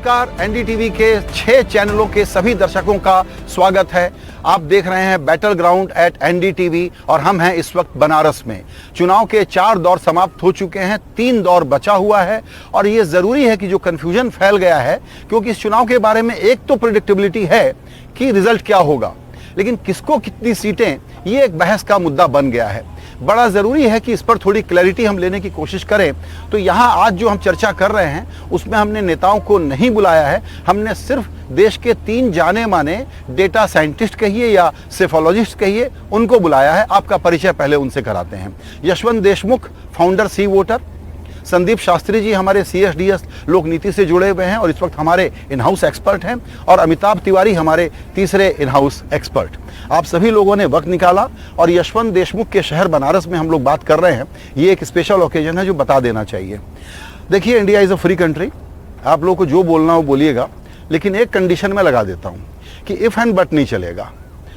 नमस्कार, एनडीटीवी के 6 चैनलों के सभी दर्शकों का स्वागत है। आप देख रहे हैं बैटल ग्राउंड एट एनडीटीवी और हम हैं इस वक्त बनारस में। चुनाव के 4 दौर समाप्त हो चुके हैं, 3 दौर बचा हुआ है और ये जरूरी है कि जो कंफ्यूजन फैल गया है, क्योंकि इस चुनाव के बारे में एक तो प्रेडिक्टेबिलिटी है कि रिजल्ट क्या होगा, लेकिन किसको कितनी सीटें, ये एक बहस का मुद्दा बन गया है। बड़ा ज़रूरी है कि इस पर थोड़ी क्लैरिटी हम लेने की कोशिश करें। तो यहाँ आज जो हम चर्चा कर रहे हैं उसमें हमने नेताओं को नहीं बुलाया है, हमने सिर्फ देश के 3 जाने माने डेटा साइंटिस्ट कहिए या सेफोलॉजिस्ट कहिए, उनको बुलाया है। आपका परिचय पहले उनसे कराते हैं। Yashwant Deshmukh, founder C voter. Sandeep Shastri ji हमारे CSDS लोक नीति से जुड़े हुए हैं और इस वक्त हमारे इन हाउस एक्सपर्ट हैं। और अमिताभ तिवारी हमारे तीसरे इन हाउस एक्सपर्ट। आप सभी लोगों ने वक्त निकाला और यशवंत देशमुख के शहर बनारस में हम लोग बात कर रहे हैं। ये एक स्पेशल ओकेजन है जो बता देना चाहिए। देखिए, India is a free country. आप लोगों को जो बोलना हो बोलिएगा, लेकिन एक कंडीशन में लगा देता हूँ कि इफ़ एंड बट नहीं चलेगा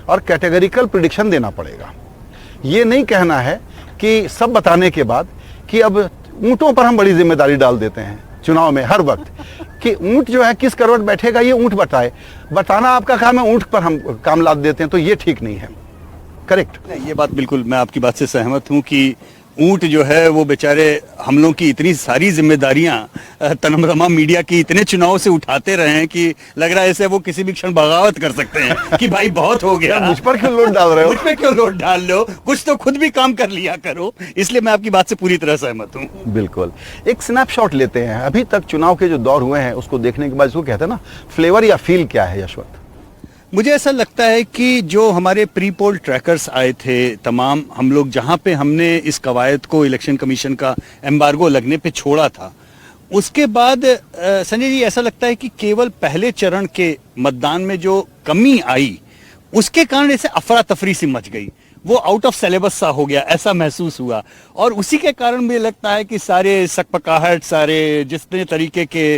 और कैटेगरिकल प्रिडिक्शन देना पड़ेगा। ये नहीं कहना है कि सब बताने के बाद कि अब ऊँटों पर हम बड़ी जिम्मेदारी डाल देते हैं चुनाव में हर वक्त कि ऊँट जो है किस करवट बैठेगा ये ऊँट बताना आपका काम है, ऊँट पर हम काम लाद देते हैं, तो ये ठीक नहीं है। करेक्ट? ये बात बिल्कुल, मैं आपकी बात से सहमत हूँ कि ऊँट जो है वो बेचारे हम लोग की इतनी सारी जिम्मेदारियां तमाम मीडिया की इतने चुनाव से उठाते रहे हैं कि लग रहा है ऐसे वो किसी भी क्षण बगावत कर सकते हैं कि भाई बहुत हो गया। मुझ पर क्यों लोड डाल रहे हो? मुझ पर क्यों लोड डाल लो, कुछ तो खुद भी काम कर लिया करो। इसलिए मैं आपकी बात से पूरी तरह सहमत हूँ। बिल्कुल। एक स्नैपशॉट लेते हैं अभी तक चुनाव के जो दौर हुए हैं उसको देखने के बाद, इसको कहते हैं ना फ्लेवर या फील क्या है यशवंत? मुझे ऐसा लगता है कि जो हमारे प्री पोल ट्रैकर्स आए थे तमाम, हम लोग जहां पे हमने इस कवायद को इलेक्शन कमीशन का एम्बार्गो लगने पे छोड़ा था, उसके बाद संजय जी ऐसा लगता है कि केवल पहले चरण के मतदान में जो कमी आई उसके कारण ऐसे अफरा तफरी सी मच गई, वो आउट ऑफ सिलेबस सा हो गया, ऐसा महसूस हुआ। और उसी के कारण मुझे लगता है कि सारे सकपकाहट, सारे जितने तरीके के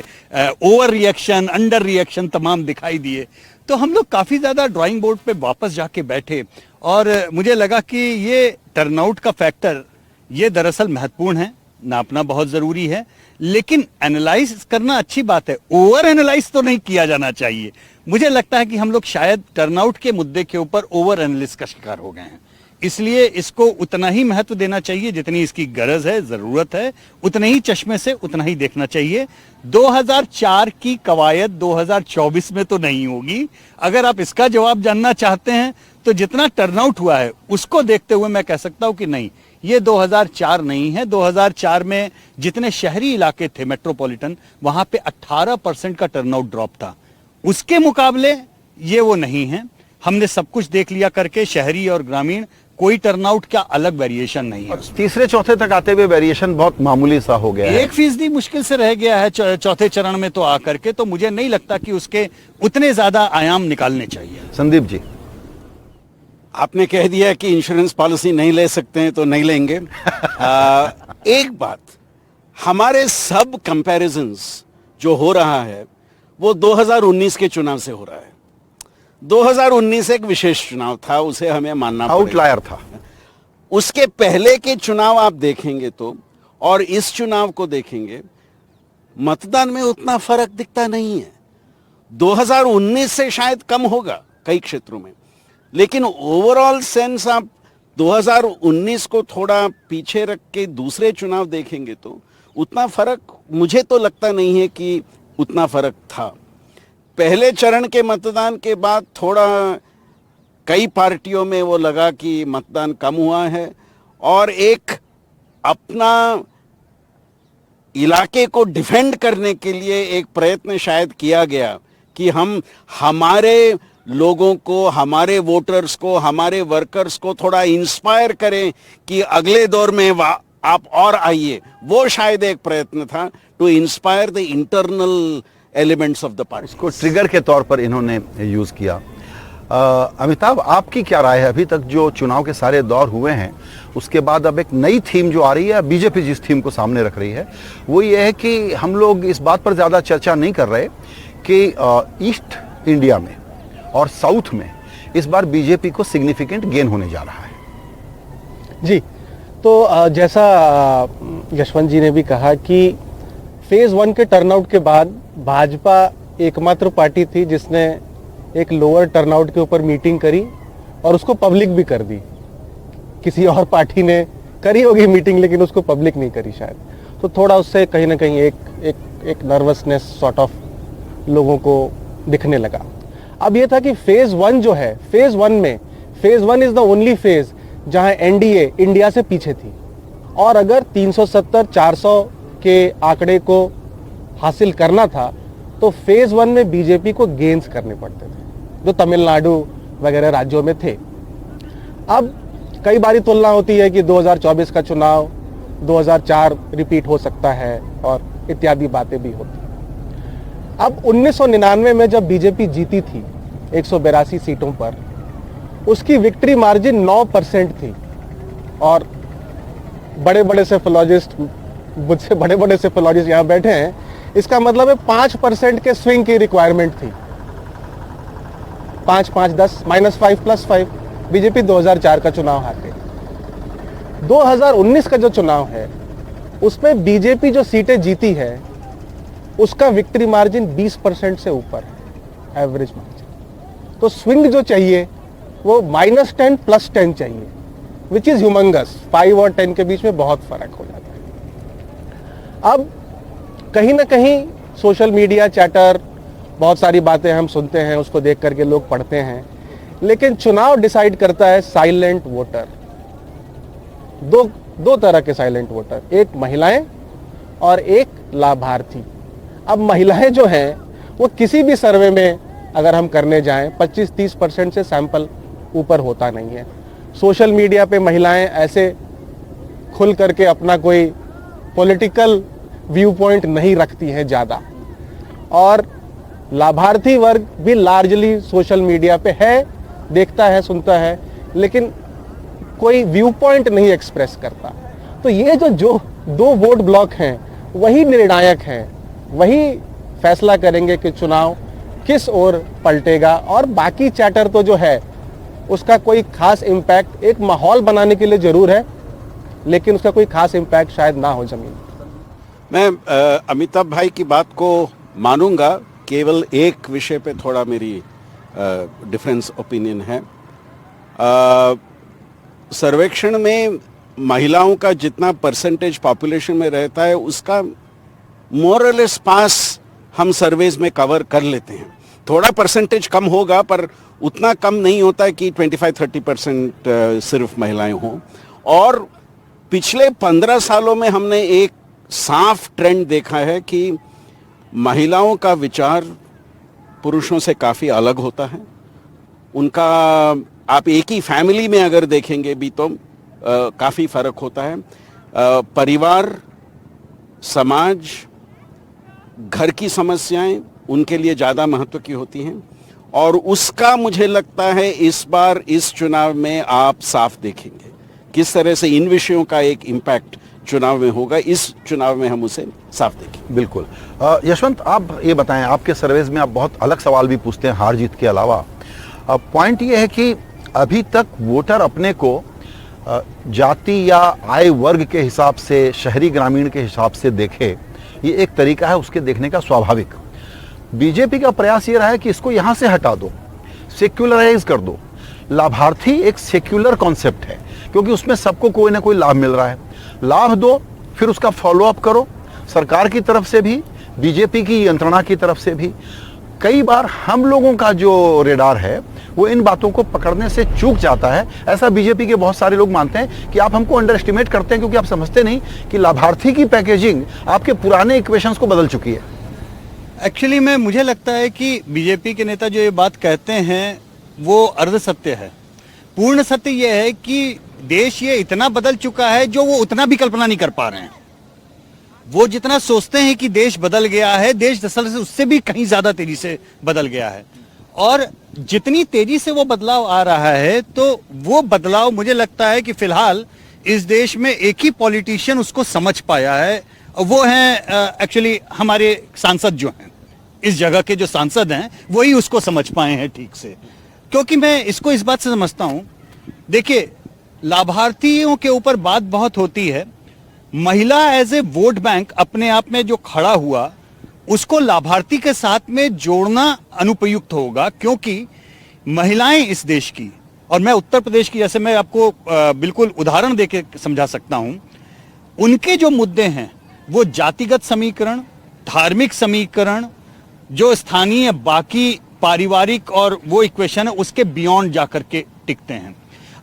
ओवर रिएक्शन, अंडर रिएक्शन तमाम दिखाई दिए। तो हम लोग काफ़ी ज़्यादा ड्राइंग बोर्ड पे वापस जाके बैठे और मुझे लगा कि ये टर्नआउट का फैक्टर ये दरअसल महत्वपूर्ण है, नापना बहुत ज़रूरी है, लेकिन एनालाइज करना अच्छी बात है, ओवर एनालाइज तो नहीं किया जाना चाहिए। मुझे लगता है कि हम लोग शायद टर्नआउट के मुद्दे के ऊपर ओवर एनालिसिस का शिकार हो गए हैं। इसलिए इसको उतना ही महत्व देना चाहिए जितनी इसकी गरज है, जरूरत है, उतने ही चश्मे से उतना ही देखना चाहिए। 2004 की कवायद 2024 में तो नहीं होगी। अगर आप इसका जवाब जानना चाहते हैं तो जितना टर्नआउट हुआ है उसको देखते हुए मैं कह सकता हूं कि नहीं, ये 2004 नहीं है। 2004 में जितने शहरी इलाके थे मेट्रोपॉलिटन, वहां पे 18% का टर्नआउट ड्रॉप था। उसके मुकाबले ये वो नहीं है। हमने सब कुछ देख लिया करके, शहरी और ग्रामीण, कोई टर्नआउट का अलग वेरिएशन नहीं है। तीसरे चौथे तक आते हुए वेरिएशन बहुत मामूली सा हो गया है। 1% मुश्किल से रह गया है चौथे चरण में तो आकर के, तो मुझे नहीं लगता कि उसके उतने ज्यादा आयाम निकालने चाहिए। संदीप जी, आपने कह दिया कि इंश्योरेंस पॉलिसी नहीं ले सकते हैं तो नहीं लेंगे। एक बात, हमारे सब कंपैरिजंस जो हो रहा है वो 2019 के चुनाव से हो रहा है। 2019 एक विशेष चुनाव था, उसे हमें मानना पड़ेगा, आउटलायर था। उसके पहले के चुनाव आप देखेंगे तो और इस चुनाव को देखेंगे, मतदान में उतना फर्क दिखता नहीं है। 2019 से शायद कम होगा कई क्षेत्रों में, लेकिन ओवरऑल सेंस आप 2019 को थोड़ा पीछे रख के दूसरे चुनाव देखेंगे तो उतना फर्क मुझे तो लगता नहीं है कि उतना फर्क था। पहले चरण के मतदान के बाद थोड़ा कई पार्टियों में वो लगा कि मतदान कम हुआ है और एक अपना इलाके को डिफेंड करने के लिए एक प्रयत्न शायद किया गया कि हम हमारे लोगों को, हमारे वोटर्स को, हमारे वर्कर्स को थोड़ा इंस्पायर करें कि अगले दौर में आप और आइए। वो शायद एक प्रयत्न था to inspire the internal elements of the party. उसको ट्रिगर के तौर पर इन्होंने यूज किया। अमिताभ, आपकी क्या राय है? अभी तक जो चुनाव के सारे दौर हुए हैं उसके बाद अब एक नई थीम जो आ रही है, बीजेपी जिस थीम को सामने रख रही है वो ये है कि हम लोग इस बात पर ज़्यादा चर्चा नहीं कर रहे कि ईस्ट इंडिया में और साउथ में इस बार बीजेपी को सिग्निफिकेंट गेन होने जा रहा है। जी, तो जैसा यशवंत जी ने भी कहा कि फेज़ 1 के टर्नआउट के बाद भाजपा एकमात्र पार्टी थी जिसने एक लोअर टर्नआउट के ऊपर मीटिंग करी और उसको पब्लिक भी कर दी। किसी और पार्टी ने करी होगी मीटिंग लेकिन उसको पब्लिक नहीं करी शायद, तो थोड़ा उससे कहीं ना कहीं एक नर्वसनेस सॉर्ट ऑफ लोगों को दिखने लगा। अब ये था कि फेज 1 जो है, phase 1 is the only phase जहां एनडीए इंडिया से पीछे थी, और अगर 370-400 के आंकड़े को हासिल करना था तो फेज 1 में बीजेपी को गेन्स करने पड़ते थे जो तमिलनाडु वगैरह राज्यों में थे। अब कई बारी तुलना होती है कि 2024 का चुनाव 2004 रिपीट हो सकता है और इत्यादि बातें भी होती हैं। अब 1999 में जब बीजेपी जीती थी 182 सीटों पर, उसकी विक्ट्री मार्जिन 9% थी, और बड़े बड़े सेफोलॉजिस्ट, मुझसे बड़े बड़े सेफोलॉजिस्ट यहाँ बैठे हैं, इसका मतलब है 5% के स्विंग की रिक्वायरमेंट थी। 5, 5, 10, -5 +5, बीजेपी 2004 का चुनाव हार गई। 2019 का जो चुनाव है उसमें बीजेपी जो सीटें जीती है उसका विक्ट्री मार्जिन 20% से ऊपर है, एवरेज मार्जिन। तो स्विंग जो चाहिए वो -10 +10 चाहिए, विच इज ह्यूमंगस। 5 और 10 के बीच में बहुत फर्क हो जाता है। अब कहीं ना कहीं सोशल मीडिया चैटर, बहुत सारी बातें हम सुनते हैं, उसको देख करके लोग पढ़ते हैं, लेकिन चुनाव डिसाइड करता है साइलेंट वोटर। दो तरह के साइलेंट वोटर, एक महिलाएं और एक लाभार्थी। अब महिलाएं जो हैं वो किसी भी सर्वे में अगर हम करने जाएं 25-30% से सैंपल ऊपर होता नहीं है। सोशल मीडिया पे महिलाएं ऐसे खुल करके अपना कोई पॉलिटिकल व्यू पॉइंट नहीं रखती हैं ज़्यादा, और लाभार्थी वर्ग भी लार्जली सोशल मीडिया पे है, देखता है, सुनता है, लेकिन कोई व्यू पॉइंट नहीं एक्सप्रेस करता। तो ये जो दो वोट ब्लॉक हैं वही निर्णायक हैं, वही फैसला करेंगे कि चुनाव किस ओर पलटेगा। और बाकी चैटर तो जो है उसका कोई खास इम्पैक्ट एक माहौल बनाने के लिए जरूर है, लेकिन उसका कोई खास इम्पैक्ट शायद ना हो जमीन। मैं अमिताभ भाई की बात को मानूंगा, केवल एक विषय पे थोड़ा मेरी डिफरेंस ओपिनियन है। सर्वेक्षण में महिलाओं का जितना परसेंटेज पॉपुलेशन में रहता है उसका मोरलेस पास हम सर्वेज में कवर कर लेते हैं। थोड़ा परसेंटेज कम होगा पर उतना कम नहीं होता है कि 25-30% सिर्फ महिलाएं हों। और पिछले 15 सालों में हमने एक साफ ट्रेंड देखा है कि महिलाओं का विचार पुरुषों से काफ़ी अलग होता है। उनका आप एक ही फैमिली में अगर देखेंगे भी तो काफ़ी फर्क होता है। परिवार, समाज, घर की समस्याएं उनके लिए ज़्यादा महत्व की होती हैं, और उसका मुझे लगता है इस बार इस चुनाव में आप साफ देखेंगे किस तरह से इन विषयों का एक इम्पैक्ट चुनाव में होगा। इस चुनाव में हम उसे साफ देखें। बिल्कुल। यशवंत, आप ये बताएं, आपके सर्वेज में आप बहुत अलग सवाल भी पूछते हैं हार जीत के अलावा। पॉइंट ये है कि अभी तक वोटर अपने को जाति या आय वर्ग के हिसाब से, शहरी ग्रामीण के हिसाब से देखे, ये एक तरीका है उसके देखने का स्वाभाविक। बीजेपी का प्रयास ये रहा है कि इसको यहाँ से हटा दो, सेक्युलराइज कर दो। लाभार्थी एक सेक्युलर कॉन्सेप्ट है क्योंकि उसमें सबको कोई ना कोई लाभ मिल रहा है। लाभ दो, फिर उसका फॉलो अप करो, सरकार की तरफ से भी, बीजेपी की यंत्रणा की तरफ से भी। कई बार हम लोगों का जो रेडार है वो इन बातों को पकड़ने से चूक जाता है। ऐसा बीजेपी के बहुत सारे लोग मानते हैं कि आप हमको अंडर एस्टिमेट करते हैं क्योंकि आप समझते नहीं कि लाभार्थी की पैकेजिंग आपके पुराने इक्वेशंस को बदल चुकी है। एक्चुअली में मुझे लगता है कि बीजेपी के नेता जो ये बात कहते हैं वो अर्ध सत्य है। पूर्ण सत्य ये है कि देश ये इतना बदल चुका है जो वो उतना भी कल्पना नहीं कर पा रहे हैं। वो जितना सोचते हैं कि देश बदल गया है, देश दरअसल से उससे भी कहीं ज्यादा तेजी से बदल गया है। और जितनी तेजी से वो बदलाव आ रहा है, तो वो बदलाव मुझे लगता है कि फिलहाल इस देश में एक ही पॉलिटिशियन उसको समझ पाया है, वो हैं एक्चुअली हमारे सांसद जो हैं, इस जगह के जो सांसद हैं वही उसको समझ पाए हैं ठीक से। क्योंकि मैं इसको इस बात से समझता हूं, देखिए लाभार्थियों के ऊपर बात बहुत होती है, महिला एज ए वोट बैंक अपने आप में जो खड़ा हुआ उसको लाभार्थी के साथ में जोड़ना अनुपयुक्त होगा, क्योंकि महिलाएं इस देश की, और मैं उत्तर प्रदेश की, जैसे मैं आपको बिल्कुल उदाहरण देके समझा सकता हूं, उनके जो मुद्दे हैं वो जातिगत समीकरण, धार्मिक समीकरण, जो स्थानीय बाकी पारिवारिक और वो इक्वेशन है उसके बियॉन्ड जाकर के टिकते हैं।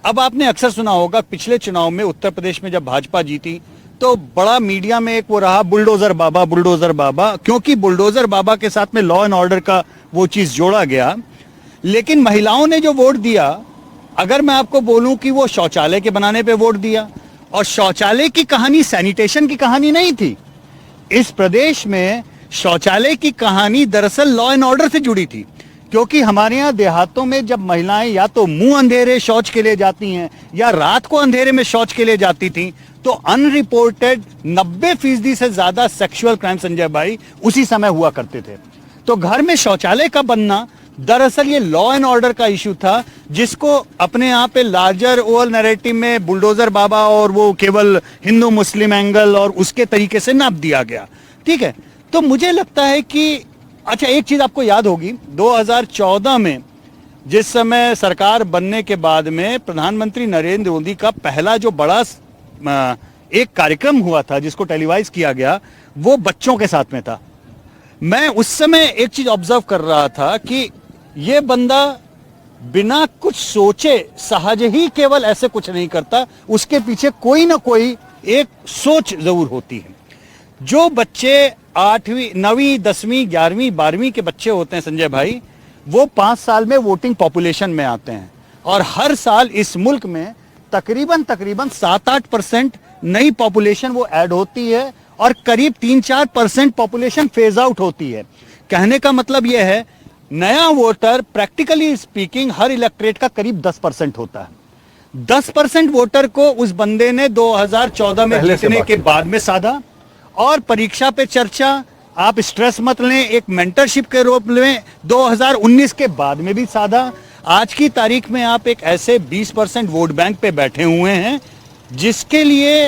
अब आपने अक्सर सुना होगा पिछले चुनाव में उत्तर प्रदेश में जब भाजपा जीती तो बड़ा मीडिया में एक वो रहा बुलडोजर बाबा, क्योंकि बुलडोजर बाबा के साथ में लॉ एंड ऑर्डर का वो चीज जोड़ा गया। लेकिन महिलाओं ने जो वोट दिया, अगर मैं आपको बोलूं कि वो शौचालय के बनाने पे वोट दिया, और शौचालय की कहानी सैनिटेशन की कहानी नहीं थी। इस प्रदेश में शौचालय की कहानी दरअसल लॉ एंड ऑर्डर से जुड़ी थी, क्योंकि हमारे यहाँ देहातों में जब महिलाएं या तो मुंह अंधेरे शौच के लिए जाती हैं या रात को अंधेरे में शौच के लिए जाती थी, तो अनरिपोर्टेड 90% से ज्यादा सेक्सुअल क्राइम, संजय भाई, उसी समय हुआ करते थे। तो घर में शौचालय का बनना दरअसल ये लॉ एंड ऑर्डर का इश्यू था, जिसको अपने यहाँ पे लार्जर ओवल नैरेटिव में बुलडोजर बाबा और वो केवल हिंदू मुस्लिम एंगल और उसके तरीके से नाप दिया गया। ठीक है, तो मुझे लगता है कि अच्छा, एक चीज आपको याद होगी, 2014 में जिस समय सरकार बनने के बाद में प्रधानमंत्री नरेंद्र मोदी का पहला जो बड़ा एक कार्यक्रम हुआ था जिसको टेलीवाइज किया गया, वो बच्चों के साथ में था। मैं उस समय एक चीज ऑब्जर्व कर रहा था कि ये बंदा बिना कुछ सोचे सहज ही केवल ऐसे कुछ नहीं करता, उसके पीछे कोई ना कोई एक सोच जरूर होती है। जो बच्चे 8वीं 9वीं 10वीं 11वीं 12वीं के बच्चे होते हैं संजय भाई, वो 5 साल में वोटिंग पॉपुलेशन में आते हैं, और हर साल इस मुल्क में तकरीबन 7-8% नई पॉपुलेशन वो ऐड होती है, और करीब 3-4% पॉपुलेशन फेज आउट होती है। कहने का मतलब यह है, नया वोटर प्रैक्टिकली स्पीकिंग हर इलेक्ट्रेट का करीब 10% होता है। 10% वोटर को उस बंदे ने 2014 में जीतने के बाद में साधा, और परीक्षा पे चर्चा, आप स्ट्रेस मत लें, एक मेंटरशिप के रूप में 2019 के बाद में भी साधा। आज की तारीख में आप एक ऐसे 20% वोट बैंक पे बैठे हुए हैं जिसके लिए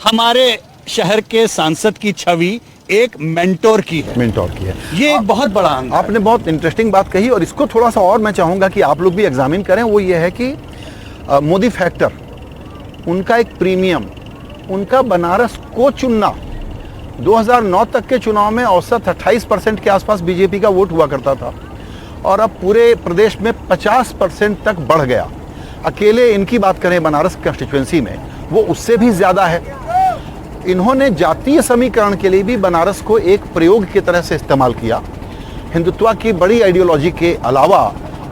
हमारे शहर के सांसद की छवि एक मेंटोर की है। ये एक बहुत बड़ा अंक है। आपने बहुत इंटरेस्टिंग बात कही, और इसको थोड़ा सा और मैं चाहूंगा कि आप लोग भी एग्जामिन करें। वो ये है कि मोदी फैक्टर, उनका एक प्रीमियम, उनका बनारस को चुनना। 2009 तक के चुनाव में औसत 28% के आसपास बीजेपी का वोट हुआ करता था, और अब पूरे प्रदेश में 50% तक बढ़ गया। अकेले इनकी बात करें बनारस कंस्टिट्यूएंसी में, वो उससे भी ज्यादा है। इन्होंने जातीय समीकरण के लिए भी बनारस को एक प्रयोग की तरह से इस्तेमाल किया, हिंदुत्व की बड़ी आइडियोलॉजी के अलावा।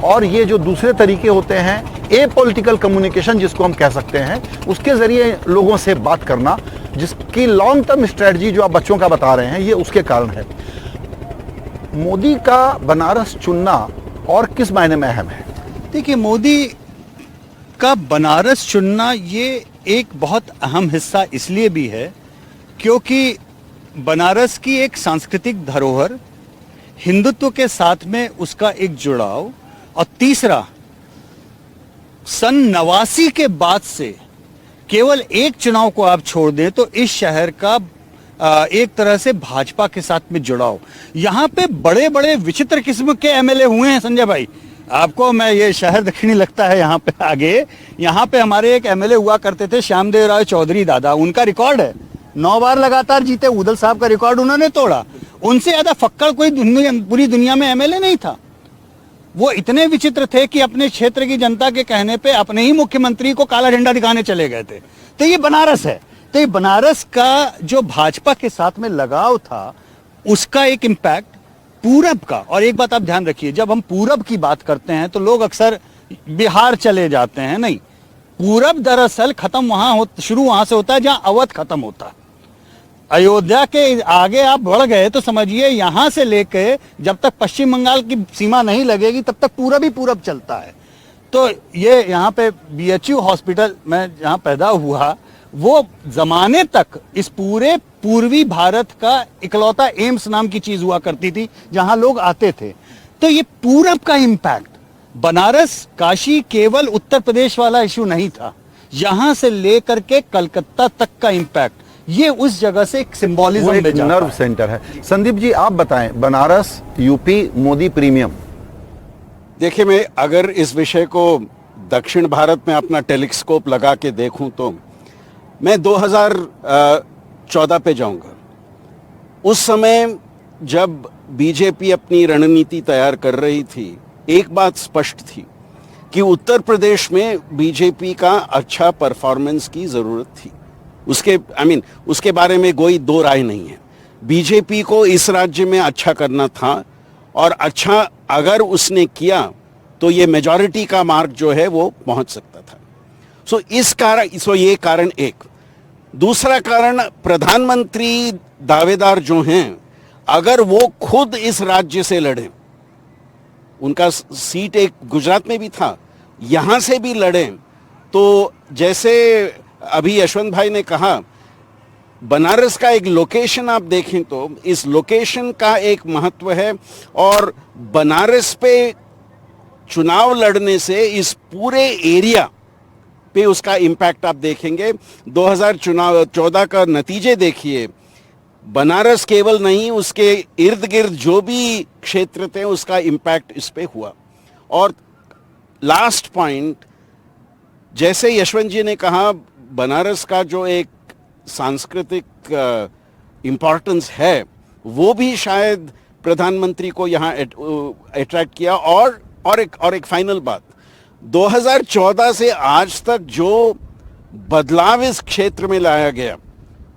और ये जो दूसरे तरीके होते हैं, ए पॉलिटिकल कम्युनिकेशन जिसको हम कह सकते हैं, उसके जरिए लोगों से बात करना, जिसकी लॉन्ग टर्म स्ट्रेटजी जो आप बच्चों का बता रहे हैं, ये उसके कारण है। मोदी का बनारस चुनना और किस मायने में अहम है? देखिए, मोदी का बनारस चुनना ये एक बहुत अहम हिस्सा इसलिए भी है क्योंकि बनारस की एक सांस्कृतिक धरोहर, हिंदुत्व के साथ में उसका एक जुड़ाव, और तीसरा, सन 89 के बाद से केवल एक चुनाव को आप छोड़ दें तो इस शहर का एक तरह से भाजपा के साथ में जुड़ाव। यहां पे बड़े बड़े विचित्र किस्म के एमएलए हुए हैं संजय भाई। आपको मैं ये शहर दक्षिणी लगता है यहाँ पे आगे, यहाँ पे हमारे एक एमएलए हुआ करते थे श्यामदेव राय चौधरी दादा, उनका रिकॉर्ड है 9 बार लगातार जीते। उदल साहब का रिकॉर्ड उन्होंने तोड़ा। उनसे ज्यादा फक्कड़ कोई पूरी दुनिया में एमएलए नहीं था। वो इतने विचित्र थे कि अपने क्षेत्र की जनता के कहने पे अपने ही मुख्यमंत्री को काला झंडा दिखाने चले गए थे। तो ये बनारस है। तो ये बनारस का जो भाजपा के साथ में लगाव था, उसका एक इम्पैक्ट पूरब का। और एक बात आप ध्यान रखिए, जब हम पूरब की बात करते हैं तो लोग अक्सर बिहार चले जाते हैं। नहीं, पूरब दरअसल खत्म शुरू वहां से होता है जहां अवध खत्म होता है। अयोध्या के आगे आप बढ़ गए तो समझिए यहां से लेके जब तक पश्चिम बंगाल की सीमा नहीं लगेगी तब तक पूरब ही पूरब चलता है। तो ये यहाँ पे BHU हॉस्पिटल में जहाँ पैदा हुआ, वो जमाने तक इस पूरे पूर्वी भारत का इकलौता एम्स नाम की चीज हुआ करती थी जहां लोग आते थे। तो ये पूरब का इम्पैक्ट, बनारस काशी केवल उत्तर प्रदेश वाला इशू नहीं था, यहां से लेकर के कलकत्ता तक का इम्पैक्ट, ये उस जगह से एक वो सिंबॉलिज्म एक में जाता नर्व है। सेंटर है। संदीप जी आप बताएं, बनारस यूपी मोदी प्रीमियम। देखिए, मैं अगर इस विषय को दक्षिण भारत में अपना टेलीस्कोप लगा के देखूं तो मैं 2014 पे जाऊंगा। उस समय जब बीजेपी अपनी रणनीति तैयार कर रही थी, एक बात स्पष्ट थी कि उत्तर प्रदेश में बीजेपी का अच्छा परफॉर्मेंस की जरूरत थी। उसके बारे में कोई दो राय नहीं है। बीजेपी को इस राज्य में अच्छा करना था और अच्छा अगर उसने किया तो ये मेजॉरिटी का मार्ग जो है वो पहुंच सकता था। ये कारण एक। दूसरा कारण, प्रधानमंत्री दावेदार जो हैं, अगर वो खुद इस राज्य से लड़े, उनका सीट एक गुजरात में भी था, यहां से भी लड़े, तो जैसे अभी यशवंत भाई ने कहा, बनारस का एक लोकेशन आप देखें तो इस लोकेशन का एक महत्व है और बनारस पे चुनाव लड़ने से इस पूरे एरिया पे उसका इम्पैक्ट आप देखेंगे। 2014 का नतीजे देखिए, बनारस केवल नहीं, उसके इर्द गिर्द जो भी क्षेत्र थे उसका इम्पैक्ट इस पे हुआ। और लास्ट पॉइंट, जैसे यशवंत जी ने कहा, बनारस का जो एक सांस्कृतिक इम्पोर्टेंस है वो भी शायद प्रधानमंत्री को यहाँ अट्रैक्ट किया। और एक फाइनल बात, 2014 से आज तक जो बदलाव इस क्षेत्र में लाया गया,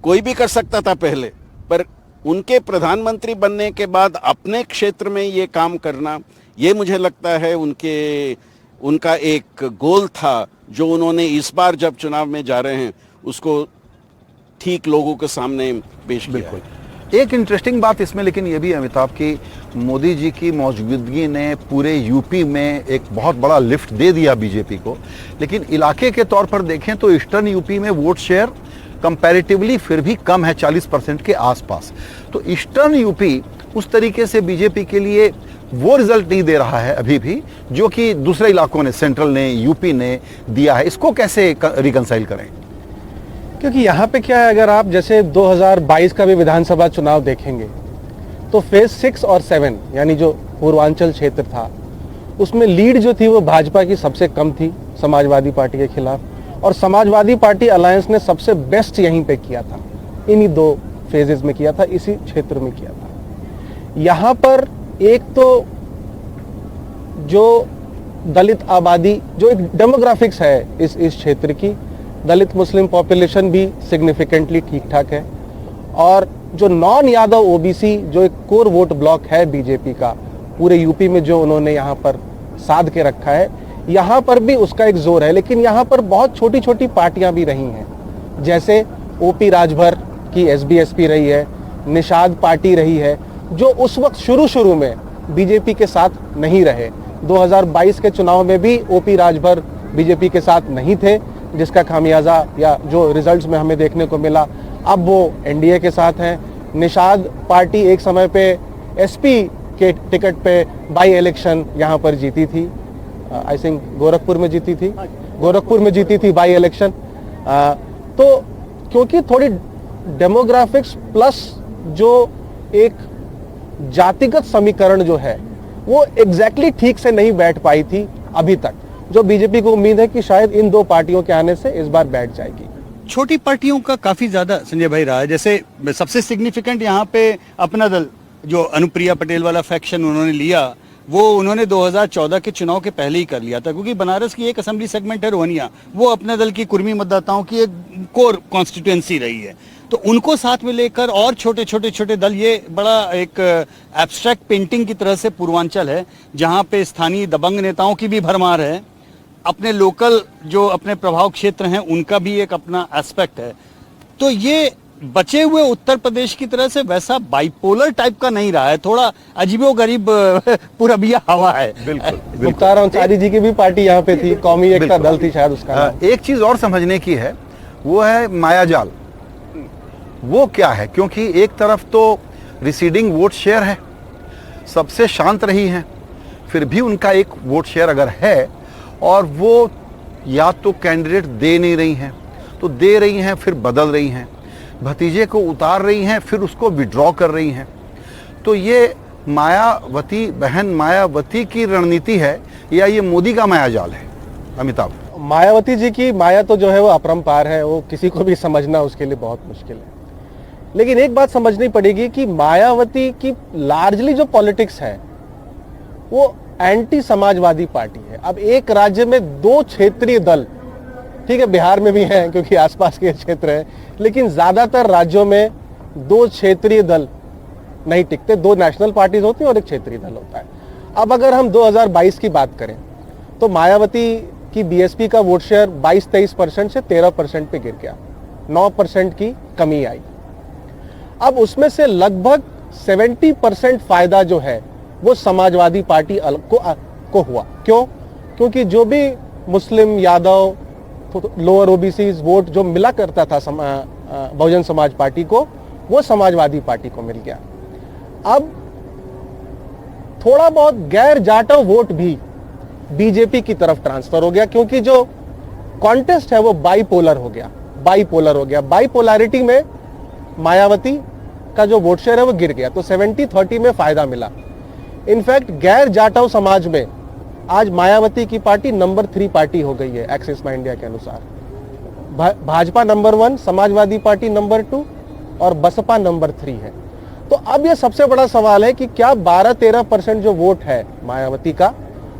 कोई भी कर सकता था पहले, पर उनके प्रधानमंत्री बनने के बाद अपने क्षेत्र में ये काम करना, ये मुझे लगता है उनका एक गोल था, जो उन्होंने इस बार जब चुनाव में जा रहे हैं उसको ठीक लोगों के सामने पेश किया। बिल्कुल। एक इंटरेस्टिंग बात इसमें लेकिन ये भी है अमिताभ की मोदी जी की मौजूदगी ने पूरे यूपी में एक बहुत बड़ा लिफ्ट दे दिया बीजेपी को, लेकिन इलाके के तौर पर देखें तो ईस्टर्न यूपी में वोट शेयर कंपैरेटिवली फिर भी कम है, 40% के आसपास। तो ईस्टर्न यूपी उस तरीके से बीजेपी के लिए वो रिजल्ट नहीं दे रहा है अभी भी, जो कि दूसरे इलाकों ने, सेंट्रल ने, यूपी ने दिया है। इसको कैसे रिकंसाइल करें? क्योंकि यहाँ पे क्या है, अगर आप जैसे 2022 का भी विधानसभा चुनाव देखेंगे तो फेज 6 और 7 यानी जो पूर्वांचल क्षेत्र था, उसमें लीड जो थी वो भाजपा की सबसे कम थी समाजवादी पार्टी के खिलाफ, और समाजवादी पार्टी अलायंस ने सबसे बेस्ट यहीं पे किया था, इन्हीं 2 फेजेस में किया था, इसी क्षेत्र में किया था। यहाँ पर एक तो जो दलित आबादी, जो एक डेमोग्राफिक्स है इस क्षेत्र की, दलित मुस्लिम पॉपुलेशन भी सिग्निफिकेंटली ठीक ठाक है, और जो नॉन यादव ओबीसी जो एक कोर वोट ब्लॉक है बीजेपी का पूरे यूपी में, जो उन्होंने यहाँ पर साध के रखा है, यहाँ पर भी उसका एक जोर है। लेकिन यहाँ पर बहुत छोटी छोटी पार्टियां भी रही हैं, जैसे ओपी राजभर की एसबीएसपी रही है, निषाद पार्टी रही है, जो उस वक्त शुरू में बीजेपी के साथ नहीं रहे। 2022 के चुनाव में भी ओपी राजभर बीजेपी के साथ नहीं थे, जिसका खामियाजा या जो रिजल्ट्स में हमें देखने को मिला, अब वो एनडीए के साथ हैं। निषाद पार्टी एक समय पे एसपी के टिकट पे बाई इलेक्शन यहाँ पर जीती थी, आई थिंक गोरखपुर में जीती थी बाई इलेक्शन। तो क्योंकि थोड़ी डेमोग्राफिक्स प्लस जो एक जातिगत समीकरण जो है वो एग्जैक्टली ठीक से नहीं बैठ पाई थी अभी तक, जो बीजेपी को उम्मीद है कि शायद इन 2 पार्टियों के आने से इस बार बैठ जाएगी। छोटी पार्टियों का काफी ज्यादा संजय भाई रहा है। जैसे सबसे सिग्निफिकेंट यहाँ पे अपना दल, जो अनुप्रिया पटेल वाला फैक्शन उन्होंने लिया, वो उन्होंने 2014 के चुनाव के पहले ही कर लिया था, क्योंकि बनारस की एक असेंबली सेगमेंट है रोहनिया, वो अपने दल की कुर्मी मतदाताओं की एक कोर कॉन्स्टिट्यूएंसी रही है। तो उनको साथ में लेकर और छोटे दल, ये बड़ा एक एब्स्ट्रैक्ट पेंटिंग की तरह से पूर्वांचल है, जहाँ पे स्थानीय दबंग नेताओं की भी भरमार है, अपने लोकल जो अपने प्रभाव क्षेत्र हैं उनका भी एक अपना एस्पेक्ट है। तो ये बचे हुए उत्तर प्रदेश की तरह से वैसा बाइपोलर टाइप का नहीं रहा है, थोड़ा अजीबोगरीब पूरबिया हवा है। बिल्कुल। मुख्तार अंसारी जी की भी पार्टी यहाँ पे थी, कौमी एकता दल थी शायद उसका। एक चीज और समझने की है, वो है मायाजाल। वो क्या है? क्योंकि एक तरफ तो रिसीडिंग वोट शेयर है, सबसे शांत रही हैं, फिर भी उनका एक वोट शेयर अगर है और वो या तो कैंडिडेट दे नहीं रही हैं, तो दे रही हैं फिर बदल रही हैं। भतीजे को उतार रही हैं, फिर उसको विड्रॉ कर रही हैं। तो ये मायावती, बहन मायावती की रणनीति है या ये मोदी का मायाजाल है? अमिताभ, मायावती जी की माया तो जो है वो अपरंपार है, वो किसी को भी समझना उसके लिए बहुत मुश्किल है। लेकिन एक बात समझनी पड़ेगी कि मायावती की लार्जली जो पॉलिटिक्स है वो एंटी समाजवादी पार्टी है। अब एक राज्य में दो क्षेत्रीय दल, ठीक है बिहार में भी हैं क्योंकि आसपास के क्षेत्र है, लेकिन ज्यादातर राज्यों में दो क्षेत्रीय दल नहीं टिकते, दो नेशनल पार्टीज होती हैं और एक क्षेत्रीय दल होता है। अब अगर हम 2022 की बात करें तो मायावती की बीएसपी का वोट शेयर 22-23% से 13% पे गिर गया, 9% की कमी आई। अब उसमें से लगभग 70% फायदा जो है वो समाजवादी पार्टी को हुआ। क्यों? क्योंकि जो भी मुस्लिम, यादव, लोअर ओबीसी वोट जो मिला करता था बहुजन समाज पार्टी को, वो समाजवादी पार्टी को मिल गया। अब थोड़ा बहुत गैर जाटव वोट भी बीजेपी की तरफ ट्रांसफर हो गया, क्योंकि जो कॉन्टेस्ट है वो बाइपोलर हो गया। बाइपोलैरिटी में मायावती का जो वोट शेयर है वो गिर गया, तो 70-30 में फायदा मिला। इनफैक्ट गैर जाटव समाज में आज मायावती की पार्टी नंबर 3 पार्टी हो गई है एक्सिस माई इंडिया के अनुसार। Bhajpa number 1, Samajwadi party number 2 और बसपा नंबर 3 है। तो अब यह सबसे बड़ा सवाल है कि क्या 12-13% जो वोट है मायावती का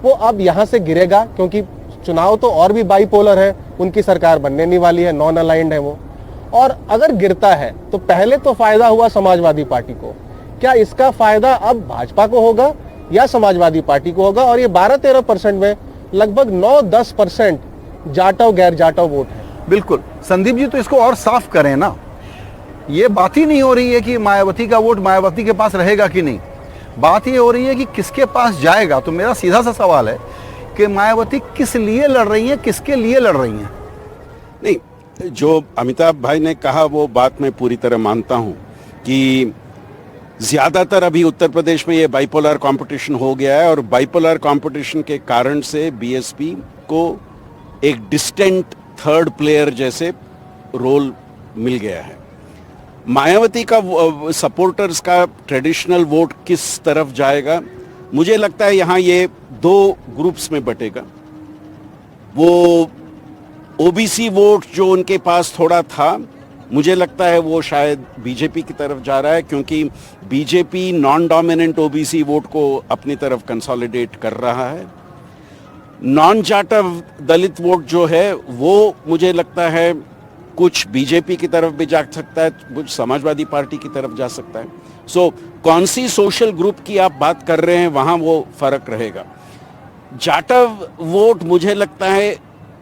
वो अब यहां से गिरेगा, क्योंकि चुनाव तो और भी बाइपोलर है, उनकी सरकार बनने नहीं वाली है, नॉन अलाइंड है वो। और अगर गिरता है तो पहले तो फायदा हुआ समाजवादी पार्टी को, क्या इसका फायदा अब भाजपा को होगा या समाजवादी पार्टी को होगा? और ये 12-13% में लगभग 9-10% जाटव गैर जाटव वोट है। बिल्कुल। संदीप जी, तो इसको और साफ करें ना, ये बात ही नहीं हो रही है कि मायावती का वोट मायावती के पास रहेगा कि नहीं, बात ये हो रही है कि किसके पास जाएगा। तो मेरा सीधा सा सवाल है कि मायावती किस लिए लड़ रही हैं, किसके लिए लड़ रही हैं? नहीं, जो अमिताभ भाई ने कहा वो बात मैं पूरी तरह मानता हूं कि ज्यादातर अभी उत्तर प्रदेश में ये बाइपोलर कंपटीशन हो गया है और बाइपोलर कंपटीशन के कारण से बीएसपी को एक डिस्टेंट थर्ड प्लेयर जैसे रोल मिल गया है। मायावती का सपोर्टर्स का ट्रेडिशनल वोट किस तरफ जाएगा, मुझे लगता है यहाँ ये 2 ग्रुप्स में बटेगा। वो ओबीसी वोट जो उनके पास थोड़ा था, मुझे लगता है वो शायद बीजेपी की तरफ जा रहा है, क्योंकि BJP non dominant OBC vote को अपनी तरफ कंसोलिडेट कर रहा है। नॉन जाटव दलित वोट जो है वो मुझे लगता है कुछ बीजेपी की तरफ भी जा सकता है, कुछ समाजवादी पार्टी की तरफ जा सकता है। सो कौन सी सोशल ग्रुप की आप बात कर रहे हैं वहां वो फर्क रहेगा। जाटव वोट मुझे लगता है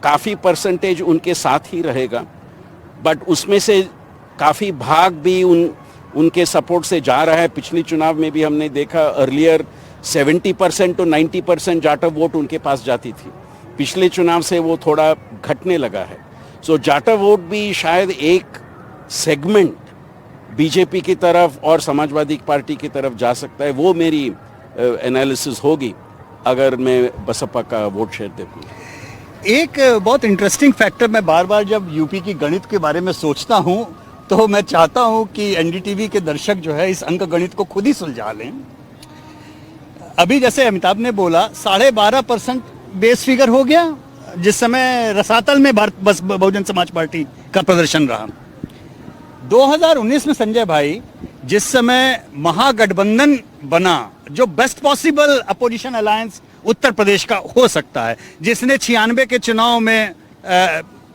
काफी परसेंटेज उनके साथ ही रहेगा, बट उसमें से काफी भाग भी उनके सपोर्ट से जा रहा है। पिछली चुनाव में भी हमने देखा, अर्लियर 70% to 90% जाटव वोट उनके पास जाती थी, पिछले चुनाव से वो थोड़ा घटने लगा है। सो जाटव वोट भी शायद एक सेगमेंट बीजेपी की तरफ और समाजवादी पार्टी की तरफ जा सकता है। वो मेरी एनालिसिस होगी अगर मैं बसपा का वोट शेयर देखूँ। एक बहुत इंटरेस्टिंग फैक्टर, मैं बार बार जब यूपी की गणित के बारे में सोचता हूं तो मैं चाहता हूं कि एनडीटीवी के दर्शक जो है इस अंक गणित को खुद ही सुलझा लें। अभी जैसे अमिताभ ने बोला 12.5% बेस फिगर हो गया जिस समय रसातल में बहुजन समाज पार्टी का प्रदर्शन रहा। 2019 में संजय भाई जिस समय महागठबंधन बना, जो best possible opposition alliance Uttar Pradesh का हो सकता है, जिसने 96 के चुनाव में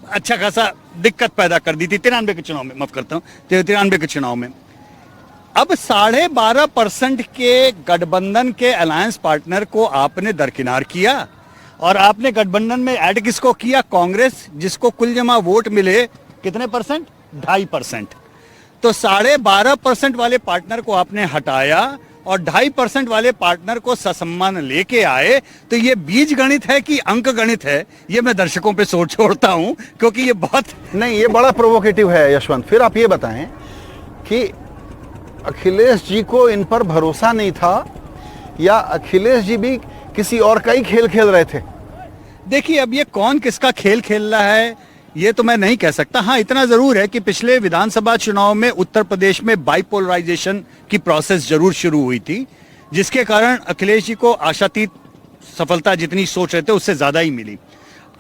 अच्छा खासा दिक्कत पैदा कर दी थी, 93 के चुनाव में, माफ करता हूं, 93 के चुनाव में। अब 12.5% के गठबंधन के अलायंस पार्टनर को आपने दरकिनार किया और आपने गठबंधन में ऐड किसको किया? कांग्रेस, जिसको कुल जमा वोट मिले कितने परसेंट? 2.5%। तो 12.5% वाले पार्टनर को आपने हटाया और 2.5% वाले पार्टनर को ससम्मान लेके आए। तो ये बीज गणित है कि अंक गणित है, ये मैं दर्शकों पे सोच छोड़ता हूं, क्योंकि ये बहुत नहीं, ये बड़ा प्रोवोकेटिव है यशवंत। फिर आप ये बताएं कि अखिलेश जी को इन पर भरोसा नहीं था या अखिलेश जी भी किसी और का ही खेल खेल रहे थे? देखिए, अब ये कौन किसका खेल खेल रहा है ये तो मैं नहीं कह सकता। हाँ, इतना जरूर है कि पिछले विधानसभा चुनाव में उत्तर प्रदेश में बाइपोलराइजेशन की प्रोसेस जरूर शुरू हुई थी, जिसके कारण अखिलेश जी को आशातीत सफलता जितनी सोच रहे थे उससे ज्यादा ही मिली।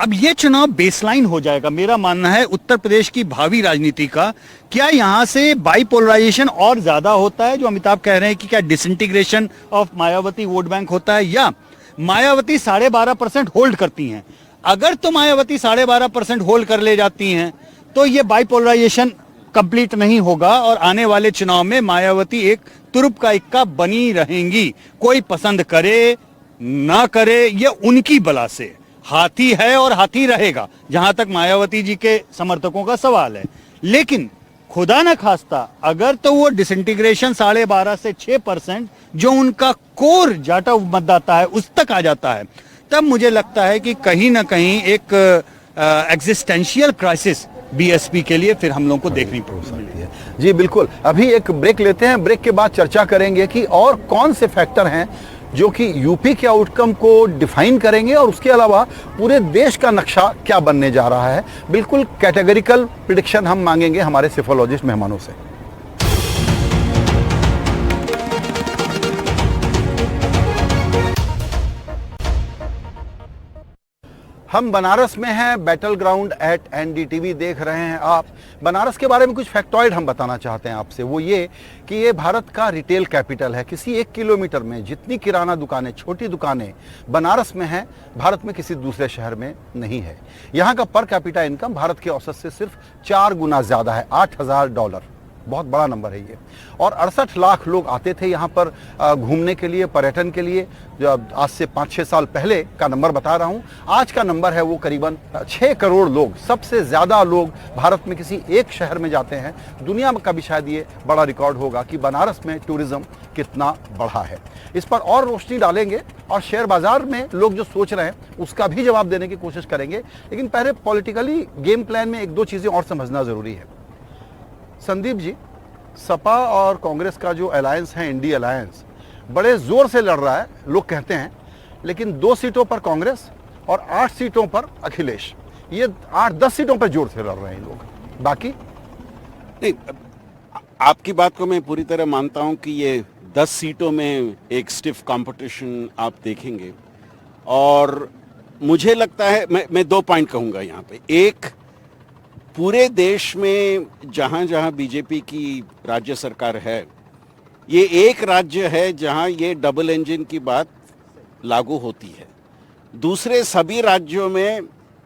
अब ये चुनाव बेसलाइन हो जाएगा, मेरा मानना है, उत्तर प्रदेश की भावी राजनीति का। क्या यहां से बाइपोलराइजेशन और ज्यादा होता है, जो अमिताभ कह रहे हैं कि क्या disintegration of Mayawati vote bank होता है, या मायावती 12.5% होल्ड करती हैं? अगर तो मायावती 12.5% होल्ड कर ले जाती हैं तो ये बाइपोलराइजेशन कंप्लीट नहीं होगा और आने वाले चुनाव में मायावती एक तुरुप का इक्का बनी रहेंगी। कोई पसंद करे ना करे, ये उनकी बला से। हाथी है और हाथी रहेगा, जहां तक मायावती जी के समर्थकों का सवाल है। लेकिन खुदा न खास्ता अगर तो वो डिसइंटीग्रेशन 12.5 से 6% जो उनका कोर जाटा मतदाता है उस तक आ जाता है, तब मुझे लगता है कि कहीं ना कहीं एक एग्जिस्टेंशियल क्राइसिस बीएसपी के लिए फिर हम लोगों को देखनी पड़ सकती है। जी बिल्कुल, अभी एक ब्रेक लेते हैं। ब्रेक के बाद चर्चा करेंगे कि और कौन से फैक्टर हैं जो कि यूपी के आउटकम को डिफाइन करेंगे और उसके अलावा पूरे देश का नक्शा क्या बनने जा रहा है। बिल्कुल कैटेगरिकल प्रिडिक्शन हम मांगेंगे हमारे सेफोलॉजिस्ट मेहमानों से। हम बनारस में हैं, बैटल ग्राउंड एट एनडीटीवी देख रहे हैं आप। बनारस के बारे में कुछ फैक्टॉइड हम बताना चाहते हैं आपसे। वो ये कि ये भारत का रिटेल कैपिटल है। किसी 1 किलोमीटर में जितनी किराना दुकानें, छोटी दुकानें बनारस में हैं, भारत में किसी दूसरे शहर में नहीं है। यहाँ का पर कैपिटा इनकम भारत के औसत से सिर्फ 4 गुना ज़्यादा है, $8,000। बहुत बड़ा नंबर है ये। और 68 लाख लोग आते थे यहाँ पर घूमने के लिए, पर्यटन के लिए। जो आज से 5-6 साल पहले का नंबर बता रहा हूँ, आज का नंबर है वो करीबन 6 करोड़ लोग। सबसे ज़्यादा लोग भारत में किसी एक शहर में जाते हैं। दुनिया का भी शायद ये बड़ा रिकॉर्ड होगा कि बनारस में टूरिज्म कितना बढ़ा है। इस पर और रोशनी डालेंगे और शेयर बाजार में लोग जो सोच रहे हैं उसका भी जवाब देने की कोशिश करेंगे। लेकिन पहले पॉलिटिकली गेम प्लान में 1-2 चीज़ें और समझना ज़रूरी है। संदीप जी, सपा और कांग्रेस का जो अलायंस है, इंडी अलायंस, बड़े जोर से लड़ रहा है लोग कहते हैं, लेकिन 2 सीटों पर कांग्रेस और 8 सीटों पर अखिलेश। ये 8-10 सीटों पर जोर से लड़ रहे हैं लोग। बाकी नहीं, आपकी बात को मैं पूरी तरह मानता हूं कि ये 10 सीटों में एक स्टिफ कंपटीशन आप देखेंगे। और मुझे लगता है, मैं 2 पॉइंट कहूंगा यहाँ पे। एक, पूरे देश में जहां जहां बीजेपी की राज्य सरकार है, ये एक राज्य है जहां ये डबल इंजन की बात लागू होती है। दूसरे सभी राज्यों में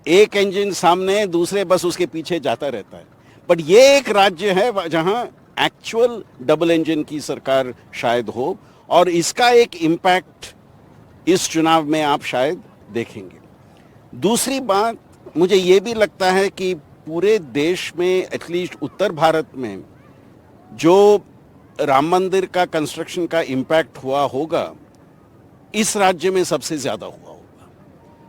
एक इंजन सामने, दूसरे बस उसके पीछे जाता रहता है। बट ये एक राज्य है जहां एक्चुअल डबल इंजन की सरकार शायद हो, और इसका एक इम्पैक्ट इस चुनाव में आप शायद देखेंगे। दूसरी बात, मुझे ये भी लगता है कि पूरे देश में, एटलीस्ट उत्तर भारत में, जो राम मंदिर का कंस्ट्रक्शन का इम्पैक्ट हुआ होगा, इस राज्य में सबसे ज्यादा हुआ होगा।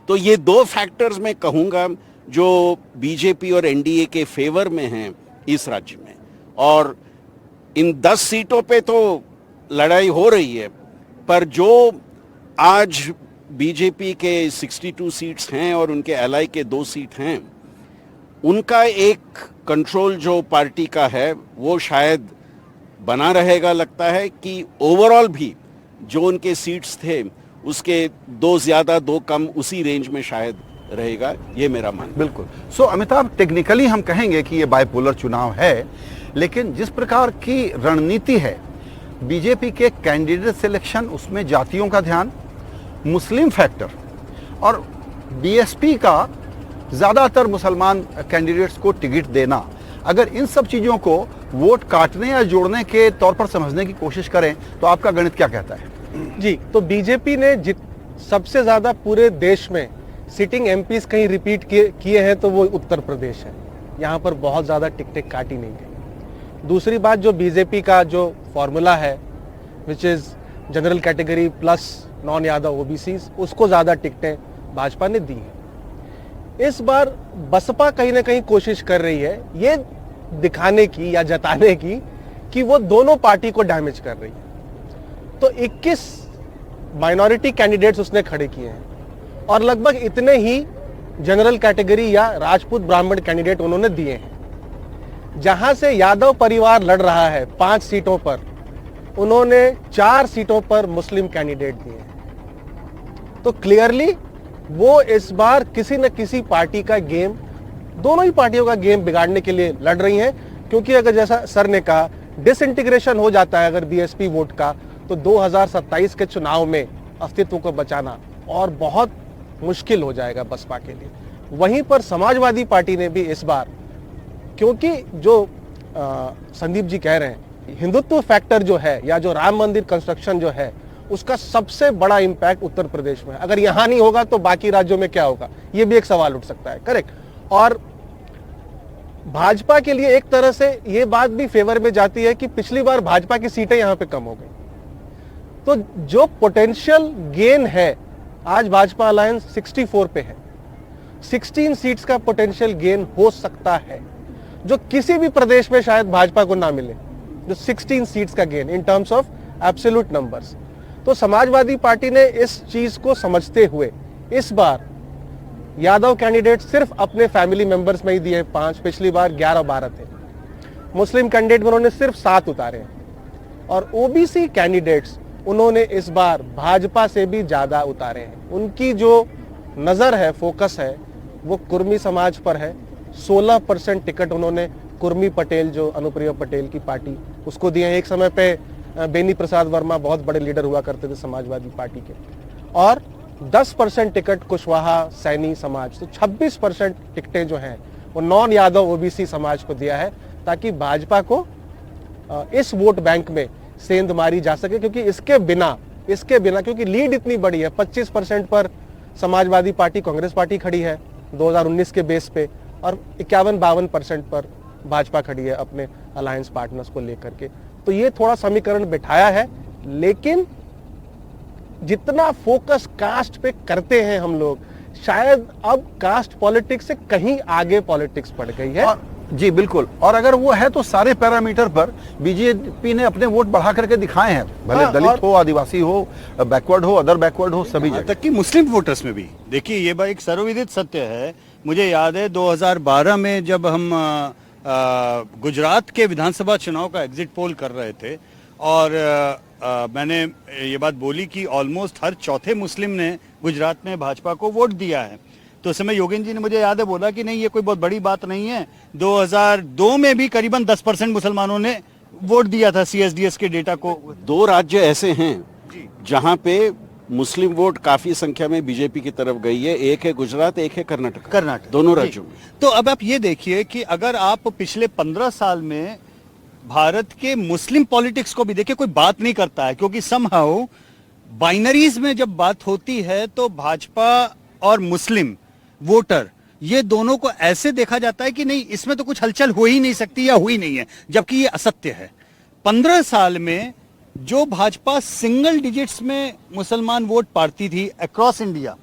तो ये 2 फैक्टर्स मैं कहूंगा जो बीजेपी और एनडीए के फेवर में हैं इस राज्य में। और इन 10 सीटों पे तो लड़ाई हो रही है, पर जो आज बीजेपी के 62 सीट्स हैं और उनके एलआई के 2 सीट हैं, उनका एक कंट्रोल जो पार्टी का है वो शायद बना रहेगा। लगता है कि ओवरऑल भी जो उनके सीट्स थे उसके 2 ज्यादा 2 कम उसी रेंज में शायद रहेगा, ये मेरा मानना। बिल्कुल। सो अमिताभ, टेक्निकली हम कहेंगे कि ये बाइपोलर चुनाव है, लेकिन जिस प्रकार की रणनीति है बीजेपी के कैंडिडेट सिलेक्शन, उसमें जातियों का ध्यान, मुस्लिम फैक्टर, और बीएसपी का ज़्यादातर मुसलमान कैंडिडेट्स को टिकट देना, अगर इन सब चीज़ों को वोट काटने या जोड़ने के तौर पर समझने की कोशिश करें तो आपका गणित क्या कहता है? जी, तो बीजेपी ने सबसे ज्यादा पूरे देश में सिटिंग एमपीज कहीं रिपीट किए हैं तो वो उत्तर प्रदेश है। यहाँ पर बहुत ज्यादा टिकटें काटी नहीं गई। दूसरी बात, जो बीजेपी का जो फॉर्मूला है, which is general category plus non Yadav OBCs, उसको ज्यादा टिकटें भाजपा ने दी है। इस बार बसपा कहीं ना कहीं कोशिश कर रही है ये दिखाने की या जताने की कि वो दोनों पार्टी को डैमेज कर रही है। तो 21 माइनॉरिटी कैंडिडेट्स उसने खड़े किए हैं और लगभग इतने ही जनरल कैटेगरी या राजपूत ब्राह्मण कैंडिडेट उन्होंने दिए हैं। जहां से यादव परिवार लड़ रहा है 5 सीटों पर, उन्होंने 4 सीटों पर मुस्लिम कैंडिडेट दिए हैं। तो क्लियरली वो इस बार किसी न किसी पार्टी का गेम, दोनों ही पार्टियों का गेम बिगाड़ने के लिए लड़ रही हैं। क्योंकि अगर जैसा सर ने कहा डिसइंटीग्रेशन हो जाता है अगर बीएसपी वोट का, तो 2027 के चुनाव में अस्तित्व को बचाना और बहुत मुश्किल हो जाएगा बसपा के लिए। वहीं पर समाजवादी पार्टी ने भी इस बार, क्योंकि जो संदीप जी कह रहे हैं हिंदुत्व फैक्टर जो है या जो राम मंदिर कंस्ट्रक्शन जो है उसका सबसे बड़ा इंपैक्ट उत्तर प्रदेश में है। अगर यहां नहीं होगा तो बाकी राज्यों में क्या होगा, यह भी एक सवाल उठ सकता है। करेक्ट। और भाजपा के लिए एक तरह से यह बात भी फेवर में जाती है कि पिछली बार भाजपा की सीटें यहां पे कम हो गई, तो जो पोटेंशियल गेन है आज भाजपा अलायंस 64 पे है, 16 सीट्स का पोटेंशियल गेन हो सकता है जो किसी भी प्रदेश में शायद भाजपा को ना मिले, जो 16 सीट्स का gain in terms of absolute numbers. तो समाजवादी पार्टी ने इस चीज को समझते हुए इस बार यादव कैंडिडेट सिर्फ अपने फैमिली मेंबर्स में ही दिए 5, पिछली बार 11-12 थे। मुस्लिम कैंडिडेट में उन्होंने सिर्फ 7 उतारे हैं और ओबीसी कैंडिडेट्स उन्होंने इस बार भाजपा से भी ज्यादा उतारे हैं। उनकी जो नजर है, फोकस है, वो कुर्मी समाज पर है। 16% टिकट उन्होंने कुर्मी पटेल, जो अनुप्रिया पटेल की पार्टी, उसको दिए हैं। एक समय पे बेनी प्रसाद वर्मा बहुत बड़े लीडर हुआ करते थे समाजवादी पार्टी के, और 10% टिकट कुशवाहा सैनी समाज। तो 26% टिकटें जो हैं वो नॉन यादव ओबीसी समाज को दिया है, ताकि भाजपा को इस वोट बैंक में सेंध मारी जा सके। क्योंकि इसके बिना क्योंकि लीड इतनी बड़ी है, 25% पर समाजवादी पार्टी कांग्रेस पार्टी खड़ी है 2019 के बेस पे, और 51-52% पर भाजपा खड़ी है अपने अलायंस पार्टनर्स को लेकर के। तो ये थोड़ा समीकरण बिठाया है, लेकिन जितना फोकस कास्ट पे करते हैं हम लोग, शायद अब कास्ट पॉलिटिक्स से कहीं आगे पॉलिटिक्स बढ़ गई है। जी बिल्कुल। और अगर वो है तो सारे पैरामीटर पर बीजेपी ने अपने वोट बढ़ा करके दिखाए हैं, भले दलित हो, आदिवासी हो, बैकवर्ड हो, अदर बैकवर्ड हो, सभी जगह तक कि मुस्लिम वोटर्स में भी। देखिए ये बात एक सर्वविदित सत्य है। मुझे याद है 2012 में जब हम गुजरात के विधानसभा चुनाव का एग्जिट पोल कर रहे थे, और मैंने ये बात बोली कि ऑलमोस्ट हर चौथे मुस्लिम ने गुजरात में भाजपा को वोट दिया है। तो उस समय योगेंद्र जी ने मुझे याद है बोला कि नहीं, ये कोई बहुत बड़ी बात नहीं है। 2002 में भी करीबन 10% मुसलमानों ने वोट दिया था सीएसडीएस के डेटा को। 2 राज्य ऐसे हैं जहां पे मुस्लिम वोट काफी संख्या में बीजेपी की तरफ गई है। एक है गुजरात, एक है कर्नाटक, दोनों राज्यों में। तो अब आप ये देखिए कि अगर आप पिछले 15 साल में भारत के मुस्लिम पॉलिटिक्स को भी देखिए, कोई बात नहीं करता है, क्योंकि समहाउ बाइनरीज में जब बात होती है तो भाजपा और मुस्लिम वोटर, ये दोनों को ऐसे देखा जाता है कि नहीं, इसमें तो कुछ हलचल हो ही नहीं सकती या हुई नहीं है, जबकि ये असत्य है। 15 साल में जो भाजपा सिंगल डिजिट्स में मुसलमान वोट पाती थी अक्रॉस इंडिया,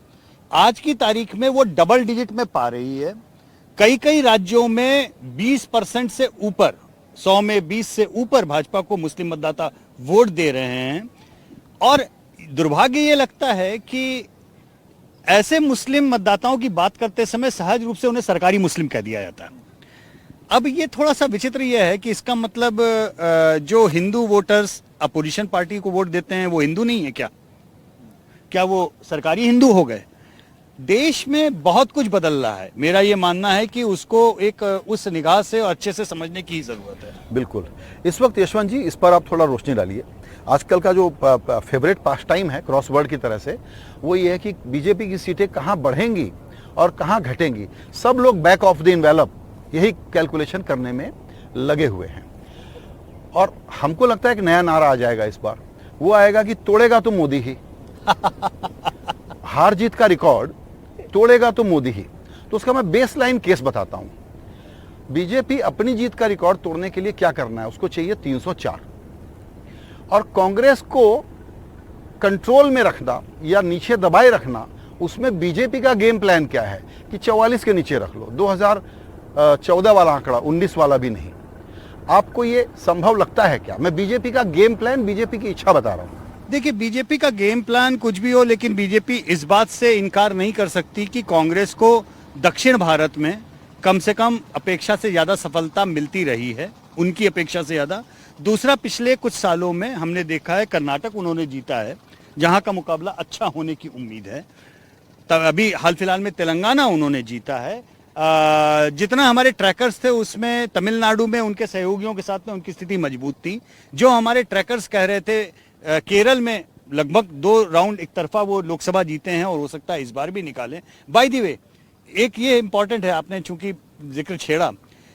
आज की तारीख में वो डबल डिजिट में पा रही है। कई राज्यों में 20% से ऊपर, 100 में 20 से ऊपर भाजपा को मुस्लिम मतदाता वोट दे रहे हैं। और दुर्भाग्य ये लगता है कि ऐसे मुस्लिम मतदाताओं की बात करते समय सहज रूप से उन्हें सरकारी मुस्लिम कह दिया जाता है। अब ये थोड़ा सा विचित्र यह है कि इसका मतलब जो हिंदू वोटर्स अपोजिशन पार्टी को वोट देते हैं वो हिंदू नहीं है क्या वो सरकारी हिंदू हो गए? देश में बहुत कुछ बदल रहा है। मेरा ये मानना है कि उसको एक उस निगाह से और अच्छे से समझने की जरूरत है। बिल्कुल। इस वक्त यशवंत जी, इस पर आप थोड़ा रोशनी डालिए। आजकल का जो फेवरेट पास टाइम है क्रॉसवर्ड की तरह से, वो ये है कि बीजेपी की सीटें कहां बढ़ेंगी और कहां घटेंगी। सब लोग बैक ऑफ द एनवेलप यही कैलकुलेशन करने में लगे हुए हैं। और हमको लगता है कि नया नारा आ जाएगा इस बार। वो आएगा कि तोड़ेगा तो मोदी ही। हार जीत का रिकॉर्ड तोड़ेगा तो मोदी ही। तो उसका मैं बेसलाइन केस बताता हूं। बीजेपी अपनी जीत का रिकॉर्ड तोड़ने के लिए क्या करना है, उसको चाहिए 304, और कांग्रेस को कंट्रोल में रखना या नीचे दबाए रखना, उसमें बीजेपी का गेम प्लान क्या है कि 44 के नीचे रख लो। 2014 वाला आंकड़ा, 19 वाला भी नहीं। आपको ये संभव लगता है क्या? मैं बीजेपी का गेम प्लान, बीजेपी की इच्छा बता रहा हूं। देखिए, बीजेपी का गेम प्लान कुछ भी हो, लेकिन बीजेपी इस बात से इनकार नहीं कर सकती कि कांग्रेस को दक्षिण भारत में कम से कम अपेक्षा से ज़्यादा सफलता मिलती रही है, उनकी अपेक्षा से ज़्यादा। दूसरा, पिछले कुछ सालों में हमने देखा है कर्नाटक उन्होंने जीता है, जहां का मुकाबला अच्छा होने की उम्मीद है। तब अभी हाल फिलहाल में तेलंगाना उन्होंने जीता है। जितना हमारे ट्रैकर्स थे उसमें तमिलनाडु में उनके सहयोगियों के साथ में उनकी स्थिति मजबूत थी। जो हमारे ट्रैकर्स कह रहे थे केरल में लगभग 2 राउंड एक तरफा वो लोकसभा जीते हैं और हो सकता है इस बार भी निकालें। बाय द वे, एक ये इंपॉर्टेंट है, आपने चूंकि जिक्र छेड़ा,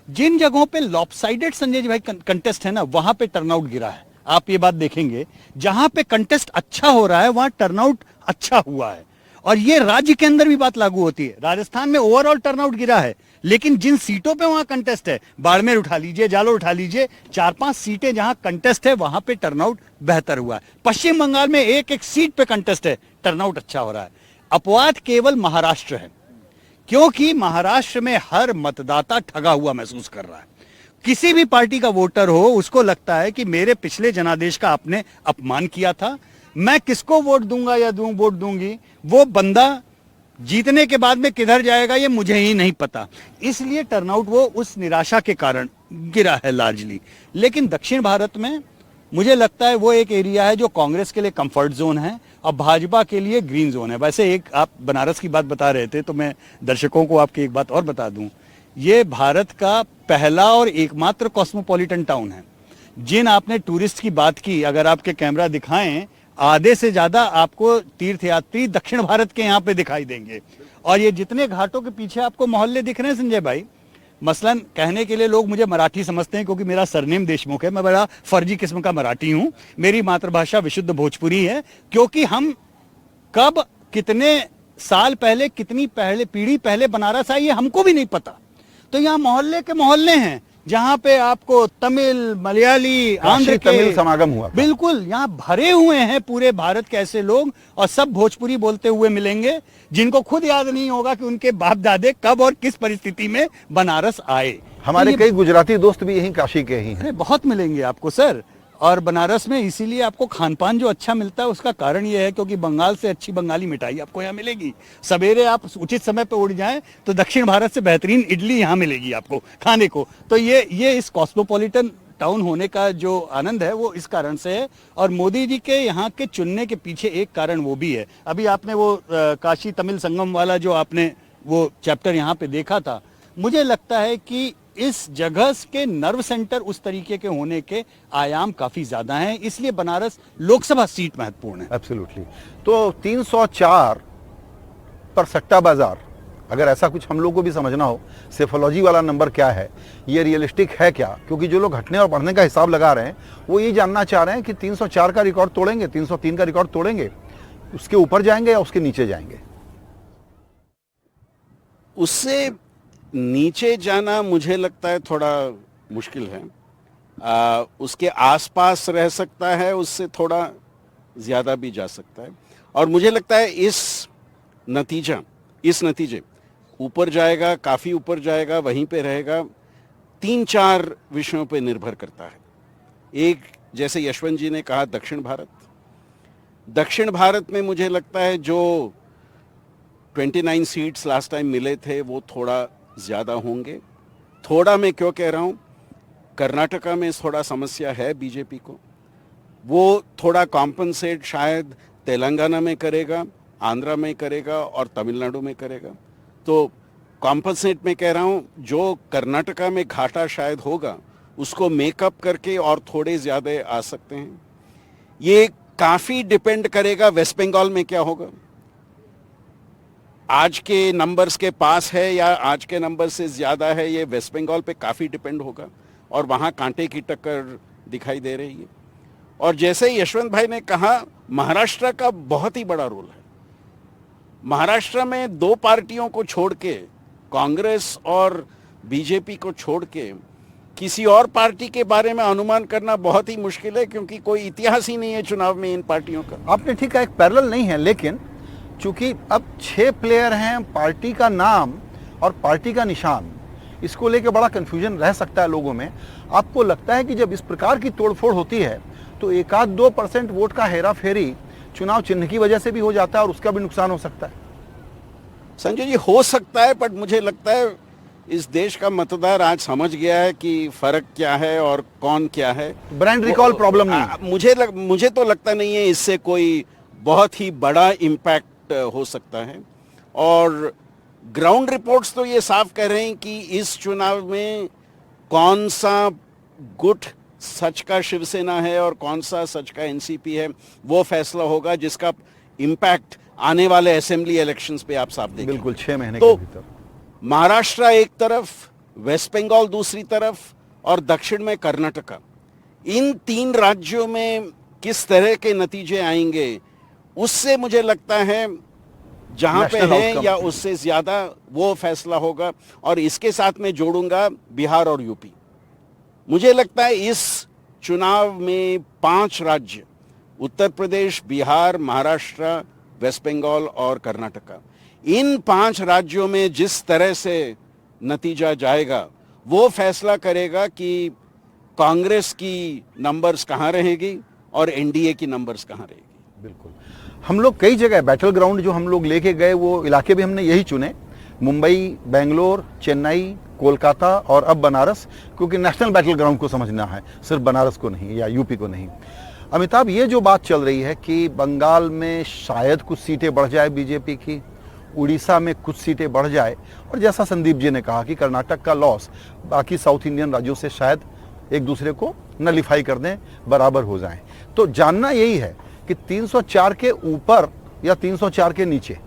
जिन जगहों पे लॉपसाइडेड संजय जी भाई कंटेस्ट है ना, वहां पे टर्नआउट गिरा है। आप ये बात देखेंगे, जहां पे कंटेस्ट अच्छा हो रहा है वहां टर्नआउट अच्छा हुआ है। और ये राज्य के अंदर भी बात लागू होती है। राजस्थान में ओवरऑल टर्नआउट गिरा है, लेकिन जिन सीटों पे वहां कंटेस्ट है, बाड़मेर उठा लीजिए, जालोर उठा लीजिए, 4-5 सीटें जहां कंटेस्ट है वहां पे टर्नआउट बेहतर हुआ है। पश्चिम बंगाल में एक सीट पे कंटेस्ट है, टर्नआउट अच्छा हो रहा है। अपवाद केवल महाराष्ट्र है, क्योंकि महाराष्ट्र में हर मतदाता ठगा हुआ महसूस कर रहा है। किसी भी पार्टी का वोटर हो, उसको लगता है कि मेरे पिछले जनादेश का आपने अपमान किया था, मैं किसको वोट दूंगा या वोट दूंगी, वो बंदा जीतने के बाद में किधर जाएगा ये मुझे ही नहीं पता। इसलिए टर्नआउट वो उस निराशा के कारण गिरा है लार्जली। लेकिन दक्षिण भारत में मुझे लगता है वो एक एरिया है जो कांग्रेस के लिए कंफर्ट जोन है और भाजपा के लिए ग्रीन जोन है। वैसे एक आप बनारस की बात बता रहे थे, तो मैं दर्शकों को आपकी एक बात और बता दूं, ये भारत का पहला और एकमात्र कॉस्मोपॉलिटन टाउन है। जिन आपने टूरिस्ट की बात की, अगर आपके कैमरा दिखाएं, आधे से ज्यादा आपको तीर्थयात्री दक्षिण भारत के यहाँ पे दिखाई देंगे। और ये जितने घाटों के पीछे आपको मोहल्ले दिख रहे हैं संजय भाई, मसलन कहने के लिए लोग मुझे मराठी समझते हैं क्योंकि मेरा सरनेम देशमुख है, मैं बड़ा फर्जी किस्म का मराठी हूं। मेरी मातृभाषा विशुद्ध भोजपुरी है, क्योंकि हम कब कितने साल पहले कितनी पीढ़ी पहले बनारस आई ये हमको भी नहीं पता। तो यहाँ मोहल्ले के मोहल्ले हैं जहाँ पे आपको तमिल, मलयाली, आंध्र के तमिल समागम हुआ। बिल्कुल, यहाँ भरे हुए हैं पूरे भारत के ऐसे लोग, और सब भोजपुरी बोलते हुए मिलेंगे जिनको खुद याद नहीं होगा कि उनके बाप दादे कब और किस परिस्थिति में बनारस आए। हमारे तो कई गुजराती दोस्त भी यहीं काशी के ही हैं। अरे बहुत मिलेंगे आपको सर। और बनारस में इसीलिए आपको खान पान जो अच्छा मिलता है उसका कारण ये है क्योंकि बंगाल से अच्छी बंगाली मिठाई आपको यहाँ मिलेगी। सवेरे आप उचित समय पे उठ जाएं तो दक्षिण भारत से बेहतरीन इडली यहाँ मिलेगी आपको खाने को। तो ये इस कॉस्मोपॉलिटन टाउन होने का जो आनंद है वो इस कारण से है। और मोदी जी के यहाँ के चुनने के पीछे एक कारण वो भी है। अभी आपने वो काशी तमिल संगम वाला जो आपने वो चैप्टर यहाँ पे देखा था, मुझे लगता है कि इस जगह के नर्व सेंटर उस तरीके के होने के आयाम काफी ज्यादा हैं, इसलिए बनारस लोकसभा सीट महत्वपूर्ण है। एब्सोल्युटली। तो 304 पर सट्टा बाजार, अगर ऐसा कुछ हम लोग को भी समझना हो, सेफोलॉजी वाला नंबर क्या है, ये रियलिस्टिक है क्या? क्योंकि जो लोग घटने और बढ़ने का हिसाब लगा रहे हैं वो ये जानना चाह रहे हैं कि 304 का रिकॉर्ड तोड़ेंगे, 303 का रिकॉर्ड तोड़ेंगे, उसके ऊपर जाएंगे या उसके नीचे जाएंगे? उससे नीचे जाना मुझे लगता है थोड़ा मुश्किल है। उसके आसपास रह सकता है, उससे थोड़ा ज़्यादा भी जा सकता है। और मुझे लगता है इस नतीजे ऊपर जाएगा, काफ़ी ऊपर जाएगा, वहीं पे रहेगा। 3-4 विषयों पे निर्भर करता है। एक, जैसे यशवंत जी ने कहा, दक्षिण भारत में मुझे लगता है जो 29 सीट्स लास्ट टाइम मिले थे वो थोड़ा ज़्यादा होंगे। थोड़ा मैं क्यों कह रहा हूँ, कर्नाटका में थोड़ा समस्या है बीजेपी को, वो थोड़ा कॉम्पनसेट शायद तेलंगाना में करेगा, आंध्रा में करेगा और तमिलनाडु में करेगा। तो कॉम्पनसेट में कह रहा हूँ, जो कर्नाटका में घाटा शायद होगा उसको मेकअप करके और थोड़े ज़्यादा आ सकते हैं। ये काफ़ी डिपेंड करेगा वेस्ट बंगाल में क्या होगा, आज के नंबर्स के पास है या आज के नंबर से ज़्यादा है, ये वेस्ट बंगाल पे काफ़ी डिपेंड होगा और वहाँ कांटे की टक्कर दिखाई दे रही है। और जैसे यशवंत भाई ने कहा, महाराष्ट्र का बहुत ही बड़ा रोल है। महाराष्ट्र में 2 पार्टियों को छोड़ के, कांग्रेस और बीजेपी को छोड़ के, किसी और पार्टी के बारे में अनुमान करना बहुत ही मुश्किल है, क्योंकि कोई इतिहास ही नहीं है चुनाव में इन पार्टियों का। आपने ठीक है, एक पैरेलल नहीं है, लेकिन चूंकि अब 6 प्लेयर हैं, पार्टी का नाम और पार्टी का निशान, इसको लेकर बड़ा कंफ्यूजन रह सकता है लोगों में। आपको लगता है कि जब इस प्रकार की तोड़फोड़ होती है तो 1-2% वोट का हेरा फेरी चुनाव चिन्ह की वजह से भी हो जाता है और उसका भी नुकसान हो सकता है? संजय जी, हो सकता है, बट मुझे लगता है इस देश का मतदार आज समझ गया है कि फर्क क्या है और कौन क्या है। ब्रांड रिकॉल प्रॉब्लम नहीं। मुझे तो लगता नहीं है इससे कोई बहुत ही बड़ा इम्पैक्ट हो सकता है। और ग्राउंड रिपोर्ट्स तो ये साफ कह रहे हैं कि इस चुनाव में कौन सा गुट सच का शिवसेना है और कौन सा सच का एनसीपी है, वो फैसला होगा, जिसका इम्पैक्ट आने वाले असेंबली इलेक्शंस पे आप साफ देखेंगे। बिल्कुल 6 महीने तो के भीतर महाराष्ट्र एक तरफ, वेस्ट बंगाल दूसरी तरफ और दक्षिण में कर्नाटका, इन 3 राज्यों में किस तरह के नतीजे आएंगे, उससे मुझे लगता है जहां पे हैं या उससे ज्यादा वो फैसला होगा। और इसके साथ में जोड़ूंगा बिहार और यूपी। मुझे लगता है इस चुनाव में 5 राज्य, उत्तर प्रदेश, बिहार, महाराष्ट्र, वेस्ट बंगाल और कर्नाटका, इन 5 राज्यों में जिस तरह से नतीजा जाएगा वो फैसला करेगा कि कांग्रेस की नंबर्स कहां रहेगी और एनडीए की नंबर्स कहां रहेगी। बिल्कुल। हम लोग कई जगह बैटल ग्राउंड जो हम लोग लेके गए वो इलाके भी हमने यही चुने, मुंबई, बेंगलोर, चेन्नई, कोलकाता और अब बनारस, क्योंकि नेशनल बैटल ग्राउंड को समझना है, सिर्फ बनारस को नहीं या यूपी को नहीं। अमिताभ, ये जो बात चल रही है कि बंगाल में शायद कुछ सीटें बढ़ जाए बीजेपी की, उड़ीसा में कुछ सीटें बढ़ जाए, और जैसा संदीप जी ने कहा कि कर्नाटक का लॉस बाकी साउथ इंडियन राज्यों से शायद एक दूसरे को नलीफाई कर दें, बराबर हो जाएं, तो जानना यही है कि 304 के ऊपर या 304 के नीचे।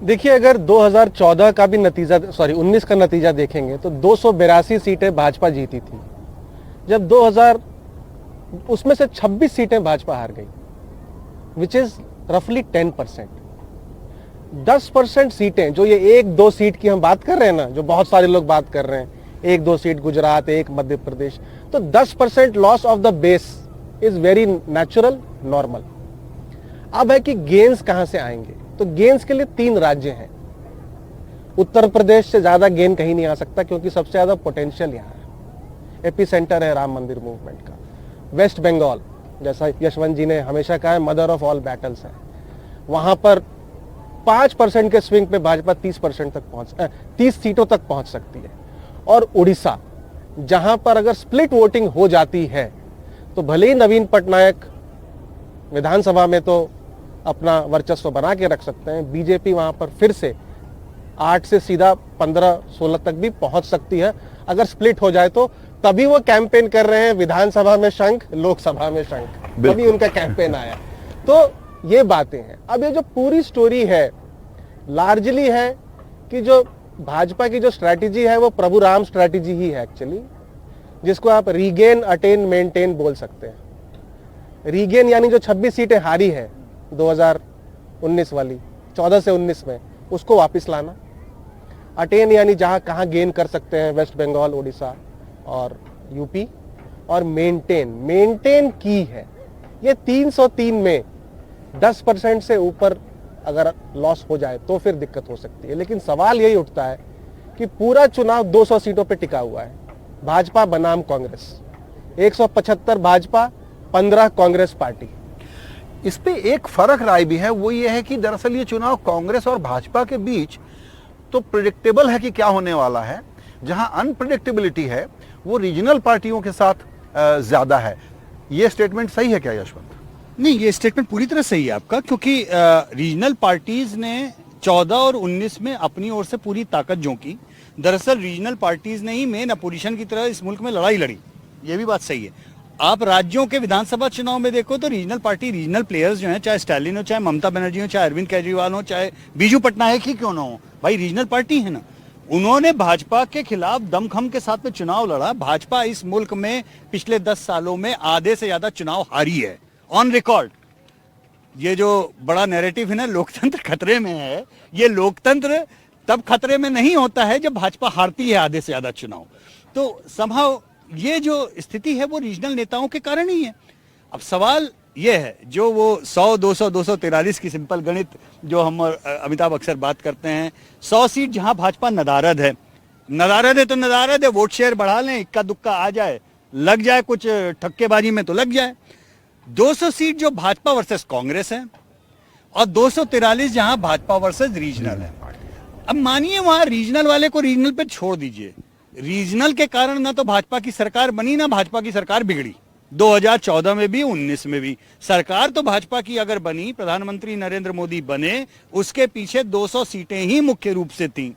देखिए, अगर 2014 का भी नतीजा, 19 का नतीजा देखेंगे तो 282 सीटें भाजपा जीती थी, जब 2000 उसमें से 26 सीटें भाजपा हार गई, विच इज रफली 10%। 10% सीटें, जो ये 1-2 सीट की हम बात कर रहे हैं ना, जो बहुत सारे लोग बात कर रहे हैं, 1-2 सीट गुजरात, 1 मध्य प्रदेश, तो 10% loss of the base is very natural, normal. अब है कि गेन्स कहां से आएंगे, तो गेन्स के लिए 3 राज्य हैं। उत्तर प्रदेश से ज्यादा गेन कहीं नहीं आ सकता, क्योंकि सबसे ज्यादा पोटेंशियल यहां है, एपी सेंटर है राम मंदिर मूवमेंट का। वेस्ट बंगाल, जैसा यशवंत जी ने हमेशा कहा है, मदर ऑफ ऑल बैटल्स है, वहां पर 5% के स्विंग पे भाजपा 30% तक 30 सीटों तक पहुंच सकती है। और उड़ीसा, जहां पर अगर स्प्लिट वोटिंग हो जाती है तो भले ही नवीन पटनायक विधानसभा में तो अपना वर्चस्व बना के रख सकते हैं, बीजेपी वहां पर फिर से 8 से सीधा 15-16 तक भी पहुंच सकती है अगर स्प्लिट हो जाए तो। तभी वो कैंपेन कर रहे हैं, विधानसभा में शंख, लोकसभा में शंख, तभी उनका कैंपेन आया। तो ये बातें हैं। अब ये जो पूरी स्टोरी है लार्जली है कि जो भाजपा की जो स्ट्रैटेजी है वो प्रभु राम स्ट्रैटेजी ही है एक्चुअली, जिसको आप रीगेन, अटेन, मेंटेन बोल सकते हैं। रीगेन यानी जो 26 सीटें हारी है 2019 वाली, 14 से 19 में, उसको वापस लाना। अटेन यानी जहां कहां गेन कर सकते हैं, वेस्ट बंगाल, उड़ीसा और यूपी। और मेंटेन की है ये 303 में 10% से ऊपर अगर लॉस हो जाए तो फिर दिक्कत हो सकती है। लेकिन सवाल यही उठता है कि पूरा चुनाव 200 सीटों पे टिका हुआ है, भाजपा बनाम कांग्रेस, 175 भाजपा, 15 कांग्रेस पार्टी। इस पे एक फर्क राय भी है, वो ये है कि दरअसल ये चुनाव कांग्रेस और भाजपा के बीच तो प्रेडिक्टेबल है कि क्या होने वाला है, जहां अनप्रेडिक्टेबिलिटी है वो रीजनल पार्टियों के साथ ज्यादा है। ये स्टेटमेंट सही है क्या यशवंत? नहीं, ये स्टेटमेंट पूरी तरह सही है आपका, क्योंकि रीजनल पार्टीज ने 14 और 19 में अपनी ओर से पूरी ताकत झोंकी। दरअसल रीजनल पार्टीज ने ही मेन अपोजिशन की तरह इस मुल्क में लड़ाई लड़ी, ये भी बात सही है। आप राज्यों के विधानसभा चुनाव में देखो तो रीजनल पार्टी, रीजनल प्लेयर्स जो हैं, चाहे स्टालिन हो, चाहे ममता बनर्जी हो, चाहे अरविंद केजरीवाल हो, चाहे बीजू पटनायक ही क्यों ना हो, भाई रीजनल पार्टी है ना, उन्होंने भाजपा के खिलाफ दमखम के साथ में चुनाव लड़ा। भाजपा इस मुल्क में पिछले 10 सालों में आधे से ज्यादा चुनाव हारी है, ऑन रिकॉर्ड। ये जो बड़ा नैरेटिव है ना, लोकतंत्र खतरे में है, ये लोकतंत्र तब खतरे में नहीं होता है जब भाजपा हारती है आधे से ज्यादा चुनाव। तो समहाउ ये जो स्थिति है वो रीजनल नेताओं के कारण ही है। अब सवाल ये है, जो वो 100, 200, 243 की सिंपल गणित जो हम अमिताभ अक्सर बात करते हैं, 100 सीट जहां भाजपा नदारद है तो नदारद है, वोट शेयर बढ़ा लें, इक्का दुक्का आ जाए, लग जाए कुछ ठक्केबाजी में तो लग जाए। 200 सीट जो भाजपा वर्सेस कांग्रेस है, और 243 जहां भाजपा वर्सेस रीजनल है। अब मानिए वहां रीजनल वाले को रीजनल पे छोड़ दीजिए, रीजनल के कारण ना तो भाजपा की सरकार बनी ना भाजपा की सरकार बिगड़ी। 2014 में भी 19 में भी सरकार तो भाजपा की अगर बनी, प्रधानमंत्री नरेंद्र मोदी बने, उसके पीछे 200 सीटें ही मुख्य रूप से थीं।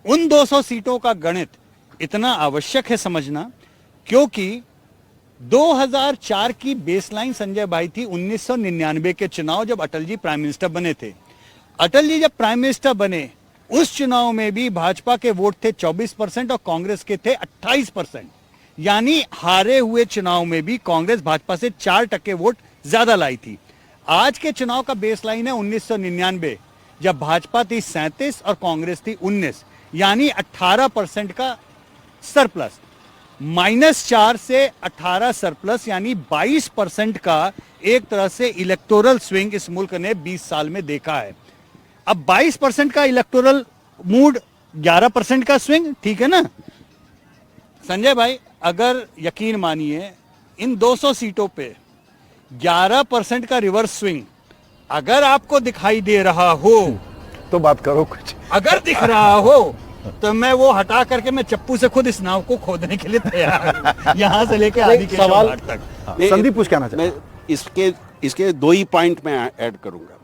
उन 200 सीटों का गणित इतना आवश्यक है समझना, क्योंकि 2004 की बेसलाइन संजय भाई थी 1999 के चुनाव, जब अटल जी प्राइम मिनिस्टर बने थे। अटल जी जब प्राइम मिनिस्टर बने, उस चुनाव में भी भाजपा के वोट थे 24% और कांग्रेस के थे 28%। यानी हारे हुए चुनाव में भी कांग्रेस भाजपा से 4% वोट ज्यादा लाई थी। आज के चुनाव का बेसलाइन है 1999, जब भाजपा थी 37 और कांग्रेस थी 19, यानी 18% का सरप्लस। -4 से 18 सरप्लस, यानी 22% का एक तरह से इलेक्टोरल स्विंग इस मुल्क ने 20 साल में देखा है। अब 22% का इलेक्टोरल मूड, 11% का स्विंग, ठीक है ना संजय भाई? अगर यकीन मानिए इन 200 सीटों पे 11% का रिवर्स स्विंग अगर आपको दिखाई दे रहा हो तो बात करो कुछ। अगर दिख रहा हो तो मैं वो हटा करके मैं चप्पू से खुद इस नाव को खोदने के लिए तैयार हूं, यहां से लेके आदि के सवाल तक। संदीप कुछ कहना चाहते मैं इसके 2 ही पॉइंट में ऐड करूंगा।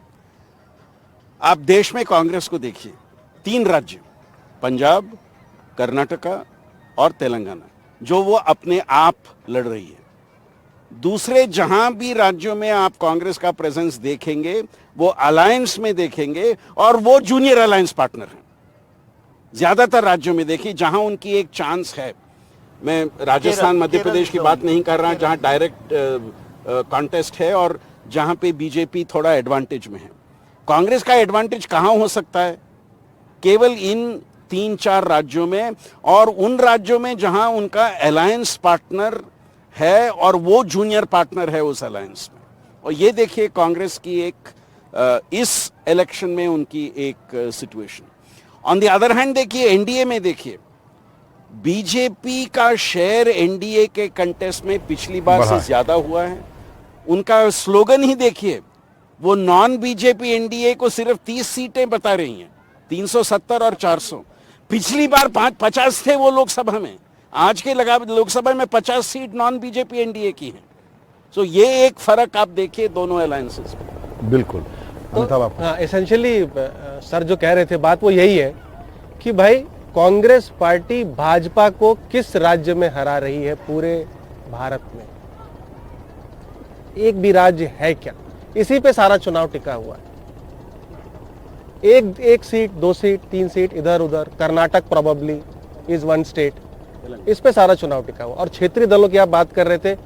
आप देश में कांग्रेस को देखिए, 3 राज्य, पंजाब, कर्नाटका और तेलंगाना, जो वो अपने आप लड़ रही है। दूसरे जहां भी राज्यों में आप कांग्रेस का प्रेजेंस देखेंगे, वो अलायंस में देखेंगे और वो जूनियर अलायंस पार्टनर हैं। ज्यादातर राज्यों में देखिए जहां उनकी एक चांस है, मैं राजस्थान मध्य प्रदेश की बात नहीं कर रहा, जहां डायरेक्ट कॉन्टेस्ट है और जहां पे बीजेपी थोड़ा एडवांटेज में है। कांग्रेस का एडवांटेज कहां हो सकता है? केवल इन 3-4 राज्यों में, और उन राज्यों में जहां उनका अलायंस पार्टनर है और वो जूनियर पार्टनर है उस अलायंस में। और ये देखिए कांग्रेस की एक इस इलेक्शन में उनकी एक situation. On the other hand देखिए एनडीए में, देखिए बीजेपी का शेयर एनडीए के कंटेस्ट में पिछली बार से ज्यादा हुआ है। उनका स्लोगन ही देखिए, वो नॉन बीजेपी एनडीए को सिर्फ 30 सीटें बता रही हैं, 370 और 400। पिछली बार 50 थे वो लोकसभा में, आज के लोकसभा में 50 सीट नॉन बीजेपी एनडीए की हैं। सो ये एक फर्क आप देखिए दोनों अलायंसेस में। बिल्कुल। हाँ, एसेंशियली सर जो कह रहे थे बात वो यही है कि भाई कांग्रेस पार्टी भाजपा को किस राज्य में हरा रही है पूरे भारत में? एक भी राज्य है क्या? इसी पे सारा चुनाव टिका हुआ है। एक सीट, 2 सीट, 3 सीट इधर उधर, कर्नाटक प्रोबेबली इज 1 स्टेट, इस पे सारा चुनाव टिका हुआ। और क्षेत्रीय दलों की आप बात कर रहे थे,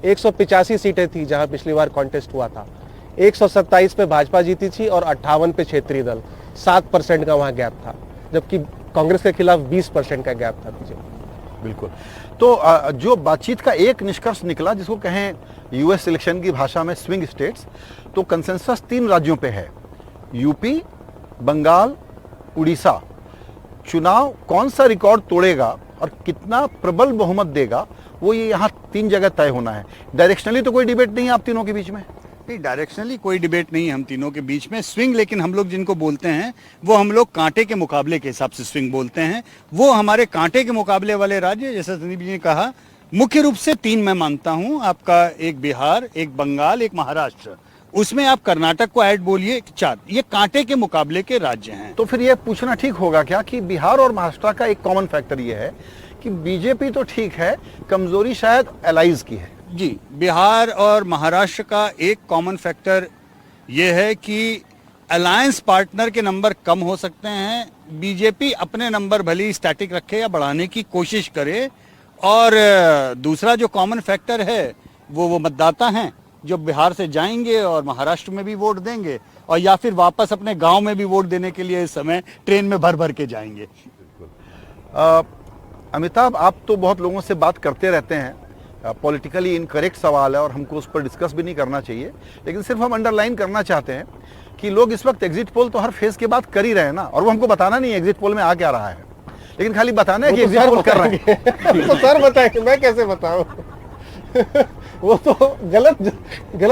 185 सीटें थी जहां पिछली बार कॉन्टेस्ट हुआ था, 127 पे भाजपा जीती थी और 58 पे क्षेत्रीय दल, 7% का वहां गैप था, जबकि कांग्रेस के खिलाफ 20% का गैप था बीजेपी। बिल्कुल। तो जो बातचीत का एक निष्कर्ष निकला, जिसको कहें यूएस इलेक्शन की भाषा में स्विंग स्टेट्स, तो कंसेंसस 3 राज्यों पे है, यूपी, बंगाल, उड़ीसा। चुनाव कौन सा रिकॉर्ड तोड़ेगा और कितना प्रबल बहुमत देगा, वो ये यहाँ 3 जगह तय होना है। डायरेक्शनली तो कोई डिबेट नहीं है आप तीनों के बीच में? नहीं, डायरेक्शनली कोई डिबेट नहीं है हम तीनों के बीच में। स्विंग लेकिन हम लोग जिनको बोलते हैं वो हम लोग कांटे के मुकाबले के हिसाब से स्विंग बोलते हैं। वो हमारे कांटे के मुकाबले वाले राज्य, जैसा संदीप जी ने कहा, मुख्य रूप से 3 मैं मानता हूं। आपका एक बिहार, एक बंगाल, एक महाराष्ट्र, उसमें आप कर्नाटक को ऐड बोलिए, 4, ये कांटे के मुकाबले के राज्य हैं। तो फिर ये पूछना ठीक होगा क्या कि बिहार और महाराष्ट्र का एक कॉमन फैक्टर ये है कि बीजेपी तो ठीक है, कमजोरी शायद एलाइज की है? जी, बिहार और महाराष्ट्र का एक कॉमन फैक्टर यह है कि अलायंस पार्टनर के नंबर कम हो सकते हैं। बीजेपी अपने नंबर भले ही स्टैटिक रखे या बढ़ाने की कोशिश करे। और दूसरा जो कॉमन फैक्टर है वो मतदाता हैं जो बिहार से जाएंगे और महाराष्ट्र में भी वोट देंगे, और या फिर वापस अपने गांव में भी वोट देने के लिए इस समय ट्रेन में भर भर के जाएंगे। अमिताभ, आप तो बहुत लोगों से बात करते रहते हैं, पॉलिटिकली इनकरेक्ट सवाल है और हमको उस पर डिस्कस भी नहीं करना चाहिए, लेकिन सिर्फ हम अंडरलाइन करना चाहते हैं कि लोग इस वक्त एग्जिट पोल तो हर फेज के बाद कर ही रहे हैं ना, और वो हमको बताना नहीं है एग्जिट पोल में आ क्या रहा है, लेकिन खाली बताना है कि एग्जिट पोल कर रहे हैं। तो सर बताएंगे, मैं कैसे बताऊं? वो तो गलत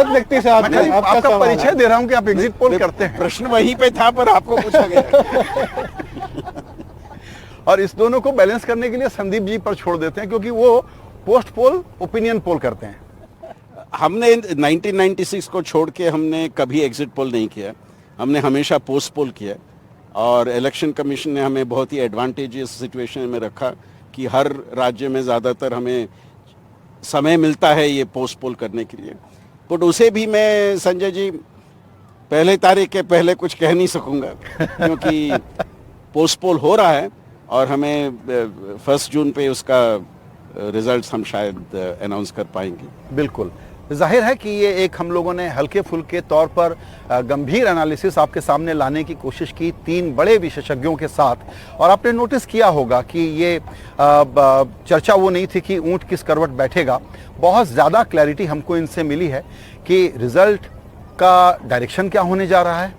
व्यक्ति से मैं खाली आपका परिचय दे रहा हूं कि आप एग्जिट पोल करते हैं। प्रश्न वहीं पे था पर आपको पूछा गया। और इस दोनों को बैलेंस करने के लिए संदीप जी पर छोड़ देते हैं, क्योंकि वो पोस्ट पोल ओपिनियन पोल करते हैं। हमने 1996 को छोड़ के हमने कभी एग्जिट पोल नहीं किया, हमने हमेशा पोस्ट पोल किया। और इलेक्शन कमीशन ने हमें बहुत ही एडवांटेजियस सिचुएशन में रखा कि हर राज्य में ज़्यादातर हमें समय मिलता है ये पोस्ट पोल करने के लिए। बट उसे भी मैं संजय जी पहले तारीख के पहले कुछ कह नहीं सकूंगा, क्योंकि पोस्ट पोल हो रहा है और हमें 1 जून पे उसका रिजल्ट्स हम शायद अनाउंस कर पाएंगे। बिल्कुल, जाहिर है कि ये एक हम लोगों ने हल्के फुल्के तौर पर गंभीर एनालिसिस आपके सामने लाने की कोशिश की 3 बड़े विशेषज्ञों के साथ। और आपने नोटिस किया होगा कि ये चर्चा वो नहीं थी कि ऊंट किस करवट बैठेगा। बहुत ज़्यादा क्लैरिटी हमको इनसे मिली है कि रिजल्ट का डायरेक्शन क्या होने जा रहा है,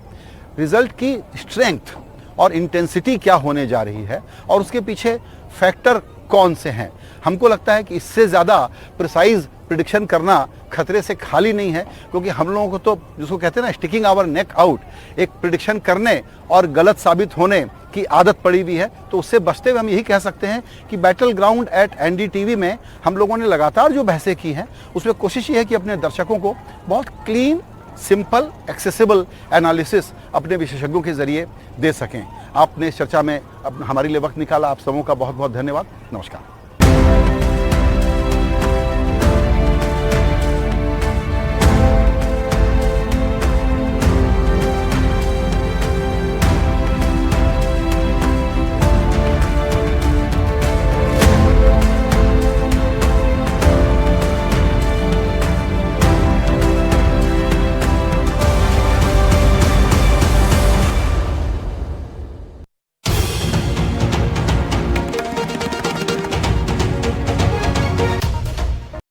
रिजल्ट की स्ट्रेंथ और इंटेंसिटी क्या होने जा रही है, और उसके पीछे फैक्टर कौन से हैं। हमको लगता है कि इससे ज़्यादा प्रिसाइज प्रिडिक्शन करना खतरे से खाली नहीं है, क्योंकि हम लोगों को तो जिसको कहते हैं ना स्टिकिंग आवर नेक आउट, एक प्रिडिक्शन करने और गलत साबित होने की आदत पड़ी हुई है। तो उससे बचते हुए हम यही कह सकते हैं कि बैटल ग्राउंड एट एनडीटीवी में हम लोगों ने लगातार जो बहसें की हैं उसमें कोशिश ये है कि अपने दर्शकों को बहुत क्लीन, सिंपल, एक्सेसिबल एनालिसिस अपने विशेषज्ञों के जरिए दे सकें। आपने इस चर्चा में हमारे लिए वक्त निकाला, आप सबों का बहुत बहुत धन्यवाद। नमस्कार।